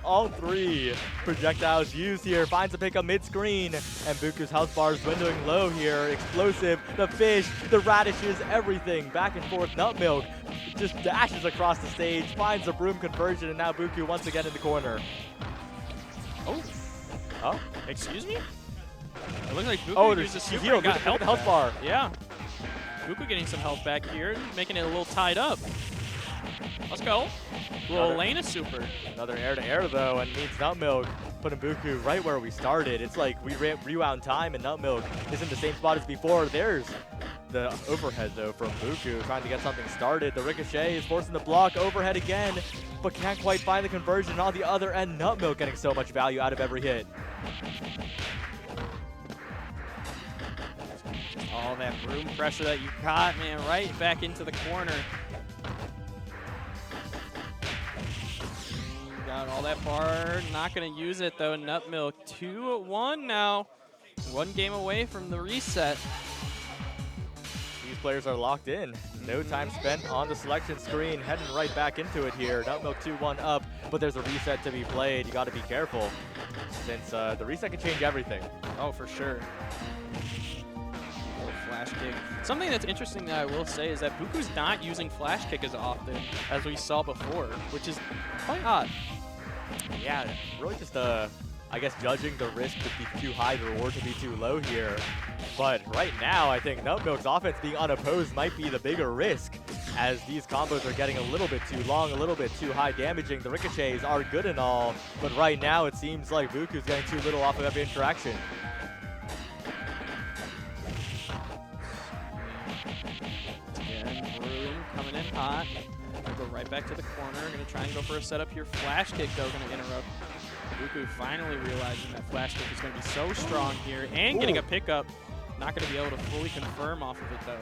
All 3 projectiles used here. Finds a pickup mid-screen, and Bookoo's health bar is dwindling low here. Explosive, the fish, the radishes, everything. Back and forth, Nutmilk just dashes across the stage, finds a broom conversion, and now Bookoo once again in the corner. Oh, excuse me? It looks like Bookoo Oh, used a super heal, and got look at the health health bar. Yeah. Bookoo getting some health back here, making it a little tied up. Let's go. Little Elena super. Another air-to-air, though, and needs Nutmilk, putting Bookoo right where we started. It's like we rewound time, and Nutmilk is in the same spot as before. There's the overhead, though, from Bookoo, trying to get something started. The ricochet is forcing the block, overhead again, but can't quite find the conversion. On the other end, Nutmilk getting so much value out of every hit. All that room pressure that you got, man, right back into the corner. Got all that bar, not gonna use it though. Nutmilk 2-1 now. 1 game away from the reset. These players are locked in. No time spent on the selection screen, heading right back into it here. Nutmilk 2-1 up, but there's a reset to be played. You gotta be careful, since the reset can change everything. Oh, for sure. Flash kick. Something that's interesting that I will say is that Bookoo's not using flash kick as often as we saw before, which is quite odd. Yeah, really just I guess judging the risk to be too high, the reward to be too low here. But right now, I think Nutmilk's offense being unopposed might be the bigger risk, as these combos are getting a little bit too long, a little bit too high damaging. The ricochets are good and all, but right now it seems like Bookoo's getting too little off of every interaction. Coming in hot. Go right back to the corner. Going to try and go for a setup here. Flash kick, though, going to interrupt. Bookoo finally realizing that flash kick is going to be so strong here and getting a pickup. Not going to be able to fully confirm off of it, though.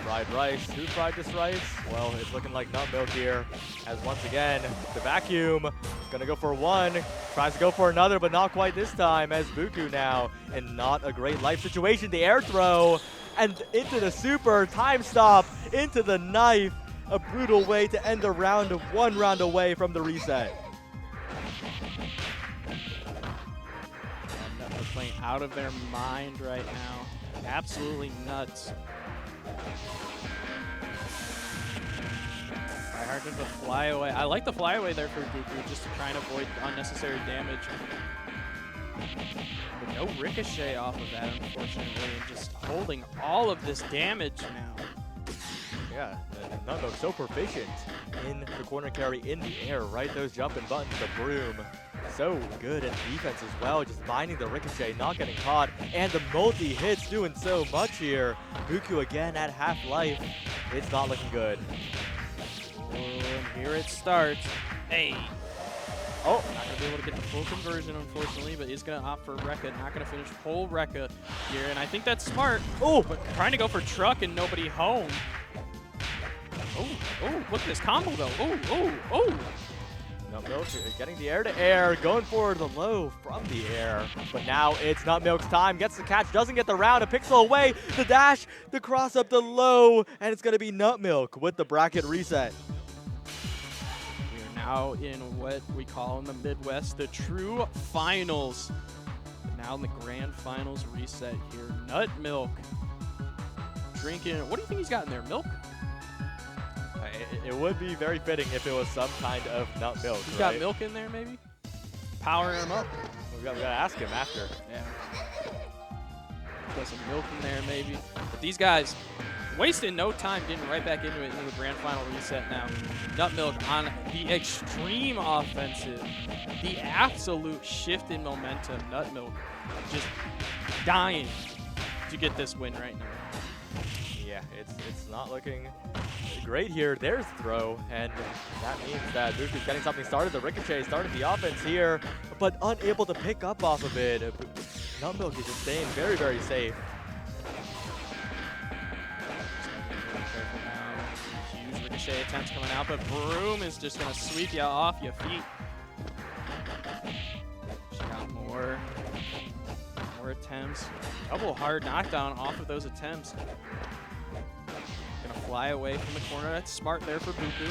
Fried rice. Who fried this rice? Well, it's looking like Nutmilk here, as once again, the vacuum. Going to go for 1. Tries to go for another, but not quite this time, as Bookoo now in not a great life situation. The air throw. And into the super, time stop, into the knife. A brutal way to end a round, 1 round away from the reset. And Nutmilk playing out of their mind right now. Absolutely nuts. Tryhard does the flyaway. I like the flyaway there for Bookoo, just to try and avoid unnecessary damage. But no ricochet off of that, unfortunately, and just holding all of this damage now. Yeah, Nutmilk so proficient in the corner carry in the air, right? Those jumping buttons, the broom. So good in defense as well, just finding the ricochet, not getting caught, and the multi-hits doing so much here. Bookoo again at half life. It's not looking good. Oh, and here it starts. Hey. Oh, not going to be able to get the full conversion, unfortunately, but is going to opt for Rekka. Not going to finish whole Rekka here, and I think that's smart. Oh, but trying to go for truck and nobody home. Oh, look at this combo, though. Oh. Nutmilk getting the air-to-air, going for the low from the air. But now it's Nutmilk's time. Gets the catch, doesn't get the round, a pixel away. The dash, the cross-up, the low, and it's going to be Nutmilk with the bracket reset. Now in what we call in the Midwest the true finals. Now in the grand finals reset here. Nutmilk drinking. What do you think he's got in there? Milk? It would be very fitting if it was some kind of Nutmilk. He's got milk in there, maybe? Powering him up. We gotta ask him after. Yeah. Got some milk in there, maybe. But these guys wasting no time getting right back into it into the grand final reset now. Nutmilk on the extreme offensive, the absolute shift in momentum. Nutmilk just dying to get this win right now. Yeah, it's not looking great here. There's throw, and that means that Bookoo's getting something started. The ricochet started the offense here, but unable to pick up off of it. Nutmilk is just staying very, very safe. Huge ricochet attempts coming out, but Broom is just going to sweep you off your feet. She got more attempts. Double hard knockdown off of those attempts. Gonna fly away from the corner. That's smart there for Bookoo.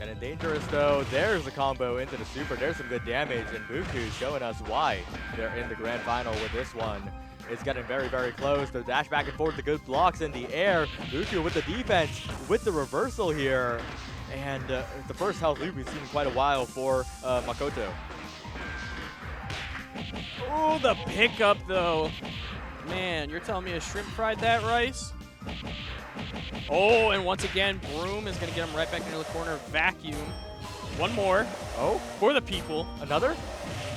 And dangerous though, there's a combo into the super. There's some good damage, and Bookoo showing us why they're in the grand final with this one. It's getting very, very close. The dash back and forth, the good blocks in the air. Bookoo with the defense, with the reversal here. And the first health lead we've seen in quite a while for Makoto. Oh, the pickup though. Man, you're telling me a shrimp fried that rice? Oh, and once again, Broom is going to get him right back into the corner. Vacuum. One more. Oh, for the people. Another?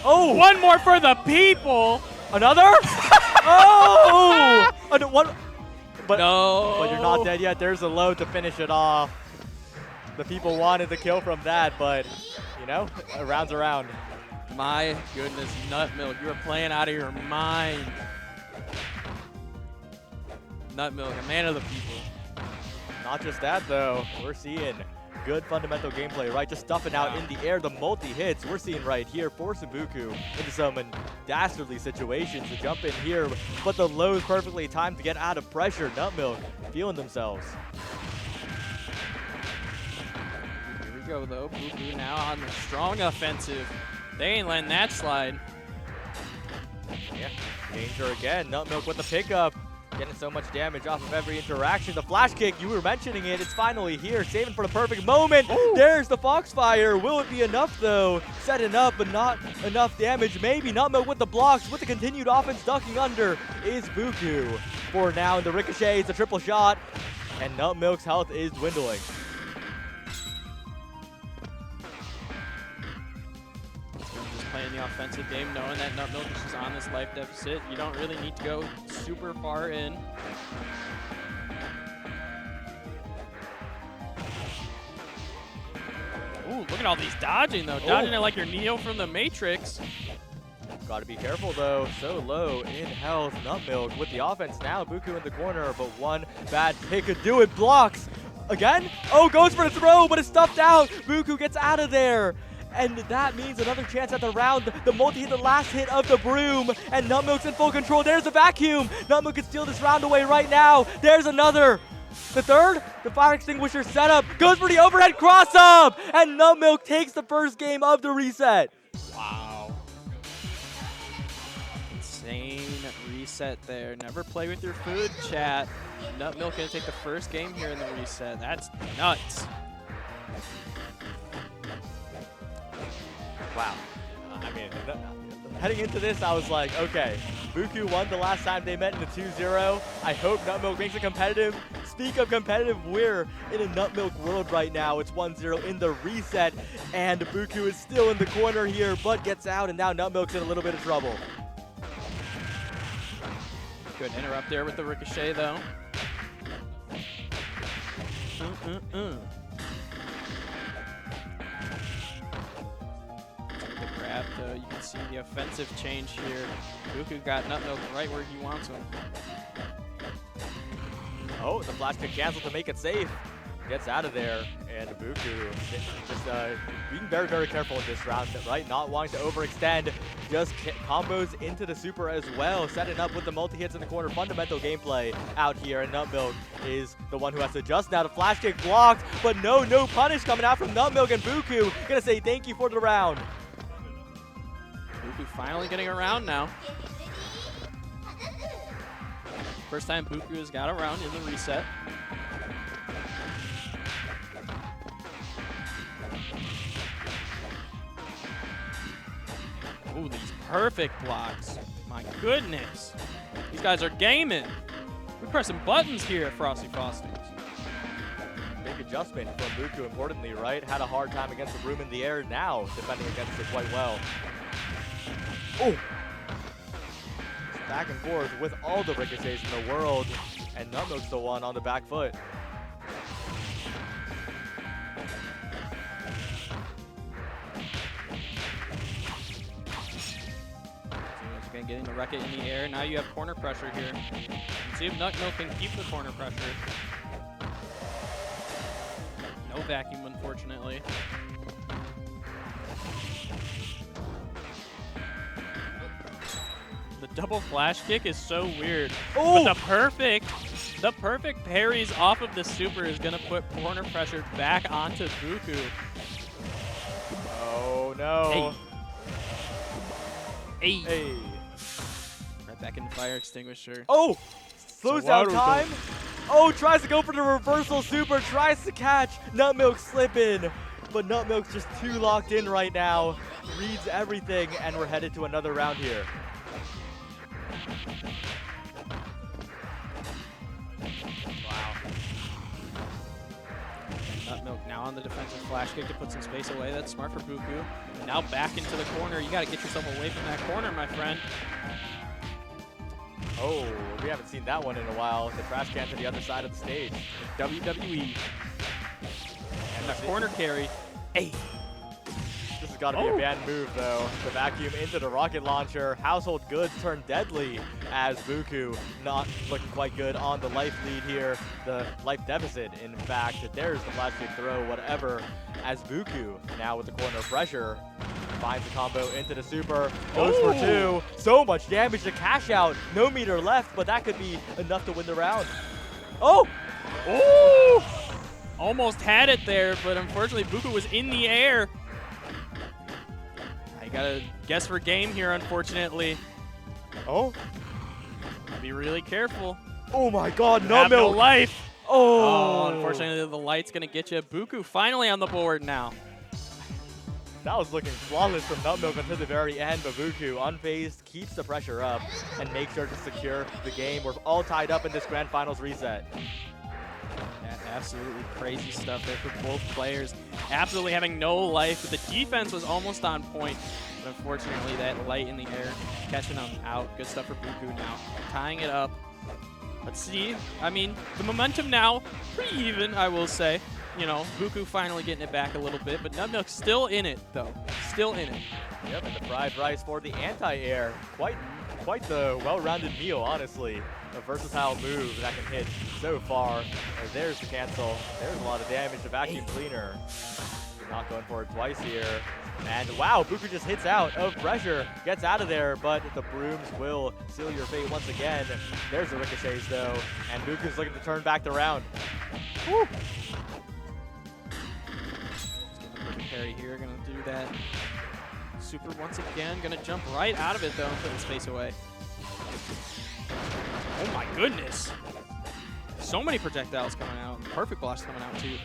Oh! One more for the people! Another? Oh! One. But, no. But you're not dead yet. There's a load to finish it off. The people wanted the kill from that, but, you know, rounds around. My goodness, Nutmilk, you are playing out of your mind. Nutmilk, a man of the people. Not just that, though. We're seeing good fundamental gameplay, right? Just stuffing out in the air, the multi-hits we're seeing right here, forcing Bookoo into some dastardly situations to jump in here, but the low is perfectly timed to get out of pressure. Nutmilk feeling themselves. Here we go, though. Bookoo now on the strong offensive. They ain't letting that slide. Yeah, danger again. Nutmilk with the pickup. Getting so much damage off of every interaction. The flash kick, you were mentioning it. It's finally here, saving for the perfect moment. Ooh. There's the Foxfire. Will it be enough, though? Setting up, but not enough damage. Maybe Nutmilk with the blocks, with the continued offense ducking under is Bookoo. For now, the ricochet is a triple shot, and Nutmilk's health is dwindling. Playing the offensive game, knowing that Nutmilk is just on this life deficit. You don't really need to go super far in. Ooh, look at all these dodging, though. Dodging it like you're Neo from the Matrix. Got to be careful, though. So low in health. Nutmilk with the offense now. Bookoo in the corner, but one bad pick could do it. Blocks again. Oh, goes for the throw, but it's stuffed out. Bookoo gets out of there. And that means another chance at the round. The multi-hit, the last hit of the Broom. And Nutmilk's in full control. There's the vacuum. Nutmilk can steal this round away right now. There's another. The third, the fire extinguisher setup. Goes for the overhead cross-up. And Nutmilk takes the first game of the reset. Wow. Insane reset there. Never play with your food, chat. Nutmilk gonna take the first game here in the reset. That's nuts. Wow. I mean, heading into this, I was like, okay, Bookoo won the last time they met in the 2-0. I hope Nutmilk makes it competitive. Speak of competitive, we're in a Nutmilk world right now. It's 1-0 in the reset, and Bookoo is still in the corner here, but gets out, and now Nutmilk's in a little bit of trouble. Good interrupt there with the ricochet, though. Though you can see the offensive change here. Bookoo got Nutmilk right where he wants him. Oh, the flash kick canceled to make it safe. Gets out of there, and Bookoo just being very, very careful in this round, right? Not wanting to overextend, just combos into the super as well, setting up with the multi-hits in the corner. Fundamental gameplay out here, and Nutmilk is the one who has to adjust now. The flash kick blocked, but no punish coming out from Nutmilk, and Bookoo gonna say thank you for the round. Bookoo finally getting around now. First time Bookoo has got around in the reset. Ooh, these perfect blocks. My goodness. These guys are gaming. We're pressing buttons here at Frosty Faustings. Big adjustment from Bookoo, importantly, right? Had a hard time against the Broom in the air, now defending against it quite well. Oh! Back and forth with all the ricochets in the world, and Nutmilk's the one on the back foot. Again, getting the Wreck-It in the air. Now you have corner pressure here. Let's see if Nutmilk can keep the corner pressure. No vacuum, unfortunately. The double flash kick is so weird. Oh! But the perfect The perfect parries off of the super is going to put corner pressure back onto Bookoo. Oh, no. Hey. Hey. Right back in fire extinguisher. Oh! Slows down water time. Oh, tries to go for the reversal super. Tries to catch. Nutmilk slipping. But Nutmilk's just too locked in right now. Reads everything, and we're headed to another round here. Wow. Nutmilk now on the defensive flash kick to put some space away. That's smart for Bookoo. Now back into the corner. You got to get yourself away from that corner, my friend. Oh, we haven't seen that one in a while. The trash can to the other side of the stage. WWE. And that corner carry. Hey. This has got to be a banned move, though. The vacuum into the rocket launcher. Household goods turn deadly as Bookoo not looking quite good on the life lead here. The life deficit, in fact. There's the flash kick throw, whatever. As Bookoo, now with the corner pressure, finds a combo into the super. Goes for two. So much damage to cash out. No meter left, but that could be enough to win the round. Oh! Oh! Almost had it there, but unfortunately Bookoo was in the air. I gotta guess for game here, unfortunately. Oh? Be really careful. Oh my god, Have no Nutmilk! life. Oh! Unfortunately the light's gonna get you. Bookoo finally on the board now. That was looking flawless from Nutmilk until the very end, but Bookoo, unfazed, keeps the pressure up and makes sure to secure the game. We're all tied up in this grand finals reset. Yeah, absolutely crazy stuff there for both players. Absolutely having no life, but the defense was almost on point. But unfortunately, that light in the air catching them out. Good stuff for Bookoo now. Tying it up. Let's see. I mean, the momentum now, pretty even, I will say. You know, Bookoo finally getting it back a little bit, but Nutmilk still in it, though. Still in it. Yep, and the fried rice for the anti-air. Quite the well-rounded meal, honestly. A versatile move that can hit so far. There's the cancel. There's a lot of damage. The vacuum cleaner. Not going for it twice here. And wow, Bookoo just hits out of pressure. Gets out of there, but the brooms will seal your fate once again. There's the ricochets, though. And Bookoo's looking to turn back the round. Woo! Parry here, gonna do that. Super once again, gonna jump right out of it though and put the space away. Oh my goodness! So many projectiles coming out. Perfect blocks coming out too.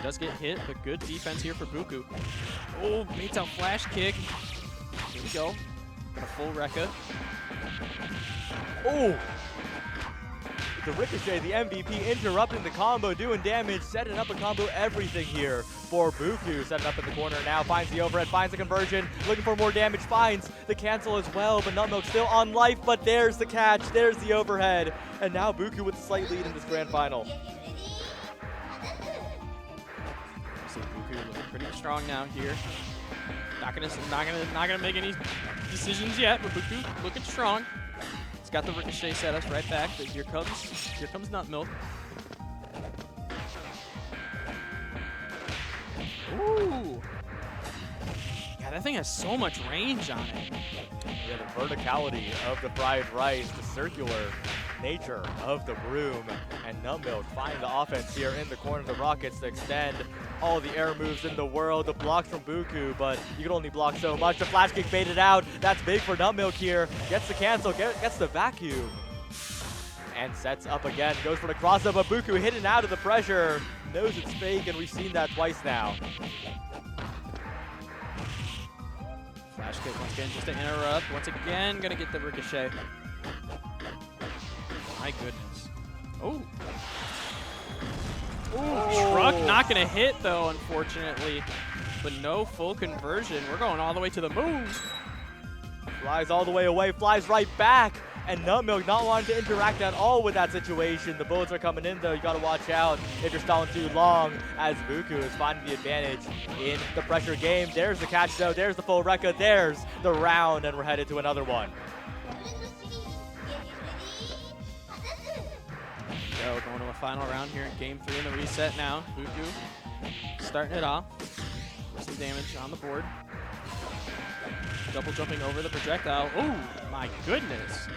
Does get hit, but good defense here for Bookoo. Oh, baits out flash kick. Here we go. Got a full Rekka. Oh! The ricochet, the MVP, interrupting the combo, doing damage, setting up a combo, everything here for Bookoo. Setting up in the corner now, finds the overhead, finds the conversion, looking for more damage, finds the cancel as well, but Nutmilk still on life, but there's the catch, there's the overhead, and now Bookoo with a slight lead in this grand final. So Bookoo looking pretty strong now here. Not gonna make any decisions yet, but Bookoo looking strong. He's got the ricochet set us right back, but here comes Nutmilk. Ooh. Yeah, that thing has so much range on it. Yeah, the verticality of the fried rice, the circular nature of the broom, and Nutmilk finding the offense here in the corner of the Rockets to extend all the air moves in the world. The blocks from Bookoo, but you can only block so much. The flash kick baited out. That's big for Nutmilk here. Gets the cancel, gets the vacuum. And sets up again, goes for the cross-up, but Bookoo hidden out of the pressure. Knows it's fake, and we've seen that twice now. Flash kick once again just to interrupt. Once again, gonna get the ricochet. My goodness. Oh. Ooh, truck not gonna hit though, unfortunately. But no full conversion. We're going all the way to the moon. Flies all the way away, flies right back. And Nutmilk not wanting to interact at all with that situation. The bullets are coming in though, you gotta watch out if you're stalling too long, as Bookoo is finding the advantage in the pressure game. There's the catch though, there's the full Rekka, there's the round, and we're headed to another one. So going to a final round here in game 3 in the reset now. Bookoo starting it off. Some damage on the board. Double jumping over the projectile. Oh my goodness.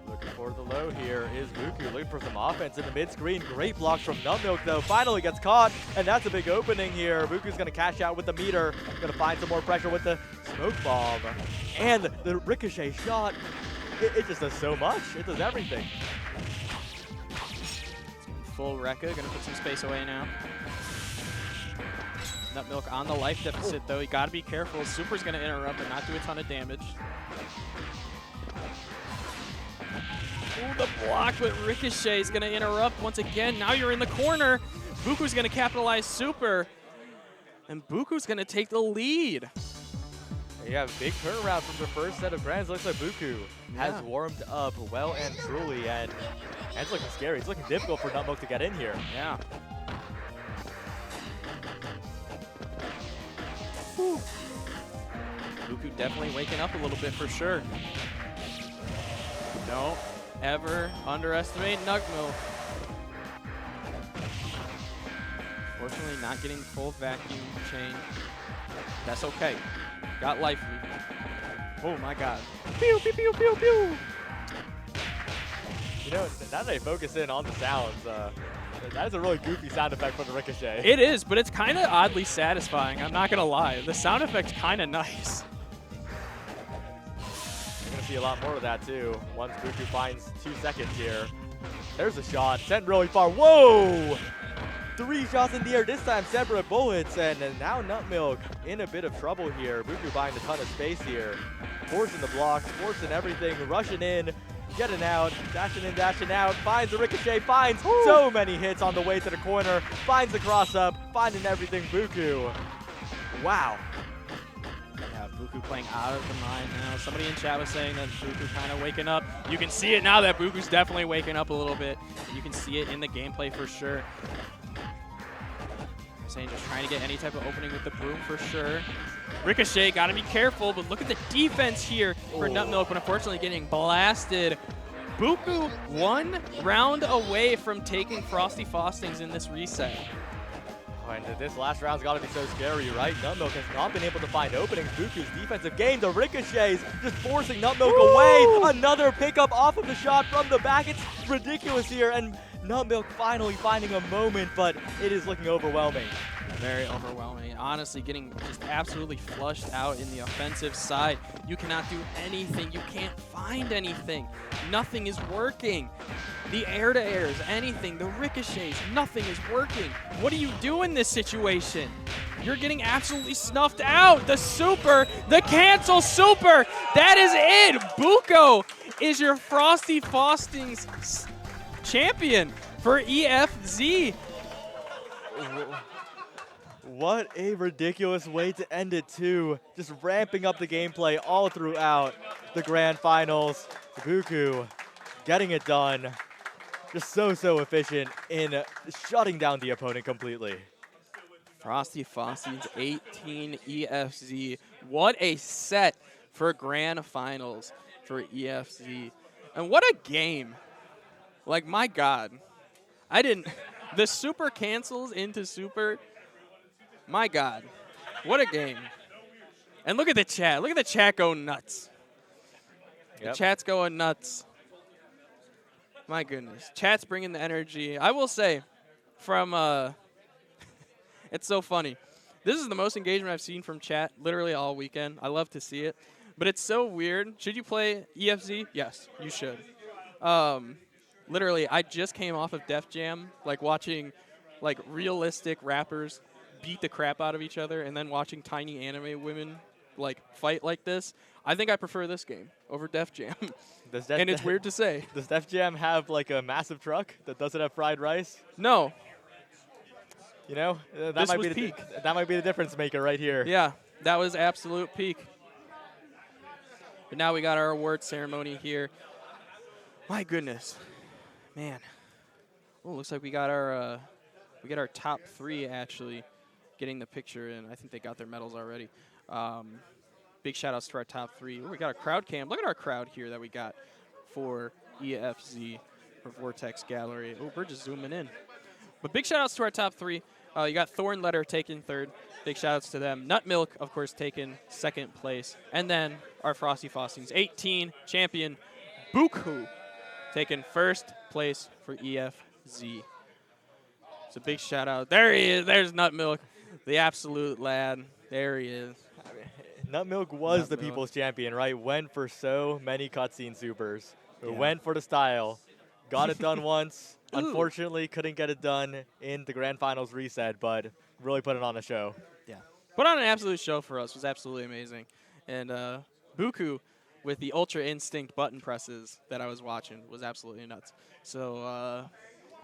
Looking low here is Bookoo looking for some offense in the mid-screen. Great blocks from Nutmilk, though. Finally gets caught, and that's a big opening here. Bookoo's going to cash out with the meter. Going to find some more pressure with the smoke bomb. And the ricochet shot, it just does so much. It does everything. Full Rekka, going to put some space away now. Nutmilk on the life deficit, though. You got to be careful. Super's going to interrupt and not do a ton of damage. Ooh, the block, but Ricochet is going to interrupt once again. Now you're in the corner. Bookoo's going to capitalize Super. And Bookoo's going to take the lead. Yeah, big turnaround from the first set of grands. Looks like Bookoo has warmed up well and truly, and it's looking scary. It's looking difficult for Nutmilk to get in here. Yeah. Bookoo definitely waking up a little bit for sure. Don't ever underestimate Nutmilk. Fortunately, not getting full vacuum chain. That's okay. Got life lead. Oh my god. Pew, pew, pew, pew, pew. You know, now that I focus in on the sounds, that is a really goofy sound effect for the Ricochet. It is, but it's kind of oddly satisfying. I'm not going to lie. The sound effect's kind of nice. We're going to see a lot more of that, too, once Bookoo finds 2 seconds here. There's a shot. Sent really far. Whoa! 3 shots in the air, this time separate bullets, and now Nutmilk in a bit of trouble here. Bookoo buying a ton of space here. Forcing the blocks, forcing everything, rushing in, getting out, dashing in, dashing out, finds the Ricochet, finds so many hits on the way to the corner, finds the cross-up, finding everything Bookoo. Wow. Yeah, Bookoo playing out of the mind now. Somebody in chat was saying that Bookoo kind of waking up. You can see it now that Bookoo's definitely waking up a little bit. You can see it in the gameplay for sure. Saying just trying to get any type of opening with the broom for sure. Ricochet, gotta be careful, but look at the defense here for Nutmilk, but unfortunately getting blasted. Bookoo 1 round away from taking Frosty Faustings in this reset. Oh, and this last round's gotta be so scary, right? Nutmilk has not been able to find openings. Bookoo's defensive game, the Ricochets just forcing Nutmilk away. Another pickup off of the shot from the back. It's ridiculous here, and Nutmilk finally finding a moment, but it is looking overwhelming. Very overwhelming. Honestly, getting just absolutely flushed out in the offensive side. You cannot do anything. You can't find anything. Nothing is working. The air-to-airs, anything. The ricochets, nothing is working. What do you do in this situation? You're getting absolutely snuffed out. The super, the cancel super. That is it. Bookoo is your Frosty Faustings champion for EFZ. What a ridiculous way to end it, too. Just ramping up the gameplay all throughout the grand finals. Bookoo getting it done. Just so efficient in shutting down the opponent completely. Frosty Faustings 18 EFZ. What a set for grand finals for EFZ. And what a game. Like, my God. The super cancels into super. My God. What a game. And look at the chat. Look at the chat go nuts. Yep. The chat's going nuts. My goodness. Chat's bringing the energy. I will say, from, it's so funny. This is the most engagement I've seen from chat literally all weekend. I love to see it. But it's so weird. Should you play EFZ? Yes, you should. Literally, I just came off of Def Jam, like watching like realistic rappers beat the crap out of each other and then watching tiny anime women like fight like this. I think I prefer this game over Def Jam. And it's weird to say. Does Def Jam have like a massive truck that doesn't have fried rice? No. You know, This was peak. That might be the difference maker right here. Yeah, that was absolute peak. But now we got our award ceremony here. My goodness. Man. Oh, looks like we got our top 3 actually getting the picture in. I think they got their medals already. Big shout outs to our top 3. Ooh, we got a crowd cam. Look at our crowd here that we got for EFZ, for Vortex Gallery. Oh, we're just zooming in. But big shout outs to our top 3. You got ThornTheLetter taking 3rd. Big shout outs to them. Nutmilk, of course, taking 2nd place. And then our Frosty Faustings 18 champion, Bookoo, taking first place for EFZ. It's a big shout out. There he is. There's Nutmilk, the absolute lad. There he is. Nutmilk was the Nutmilk. people's champion, right? Went for so many cutscene supers. Yeah. Went for the style. Got it done once. Ooh. Unfortunately, couldn't get it done in the grand finals reset, but really put it on a show. Yeah. Put on an absolute show for us. It was absolutely amazing. And Bookoo with the Ultra Instinct button presses that I was watching was absolutely nuts. So,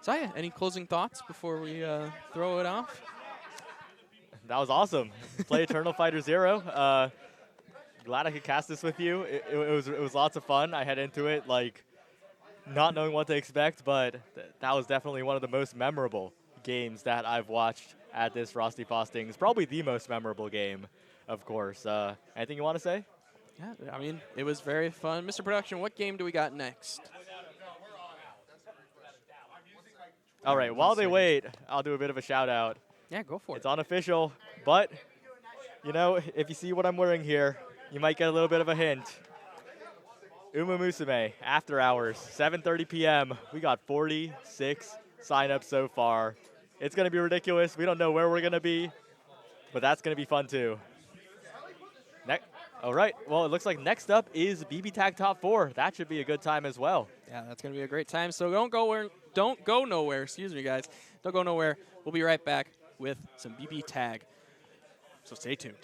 yeah, any closing thoughts before we throw it off? That was awesome. Play Eternal Fighter Zero. Glad I could cast this with you. It was lots of fun. I head into it like not knowing what to expect, but that was definitely one of the most memorable games that I've watched at this Frosty Faustings. Probably the most memorable game, of course. Anything you want to say? Yeah, I mean, it was very fun. Mr. Production, what game do we got next? All right, while they wait, I'll do a bit of a shout out. Yeah, go for It's unofficial, but, you know, if you see what I'm wearing here, you might get a little bit of a hint. Musume, After Hours, 7:30 p.m. We got 46 signups so far. It's going to be ridiculous. We don't know where we're going to be, but that's going to be fun too. All right, well, it looks like next up is BB Tag Top 4. That should be a good time as well. Yeah, that's going to be a great time. So don't go nowhere. Excuse me, guys. Don't go nowhere. We'll be right back with some BB Tag. So stay tuned.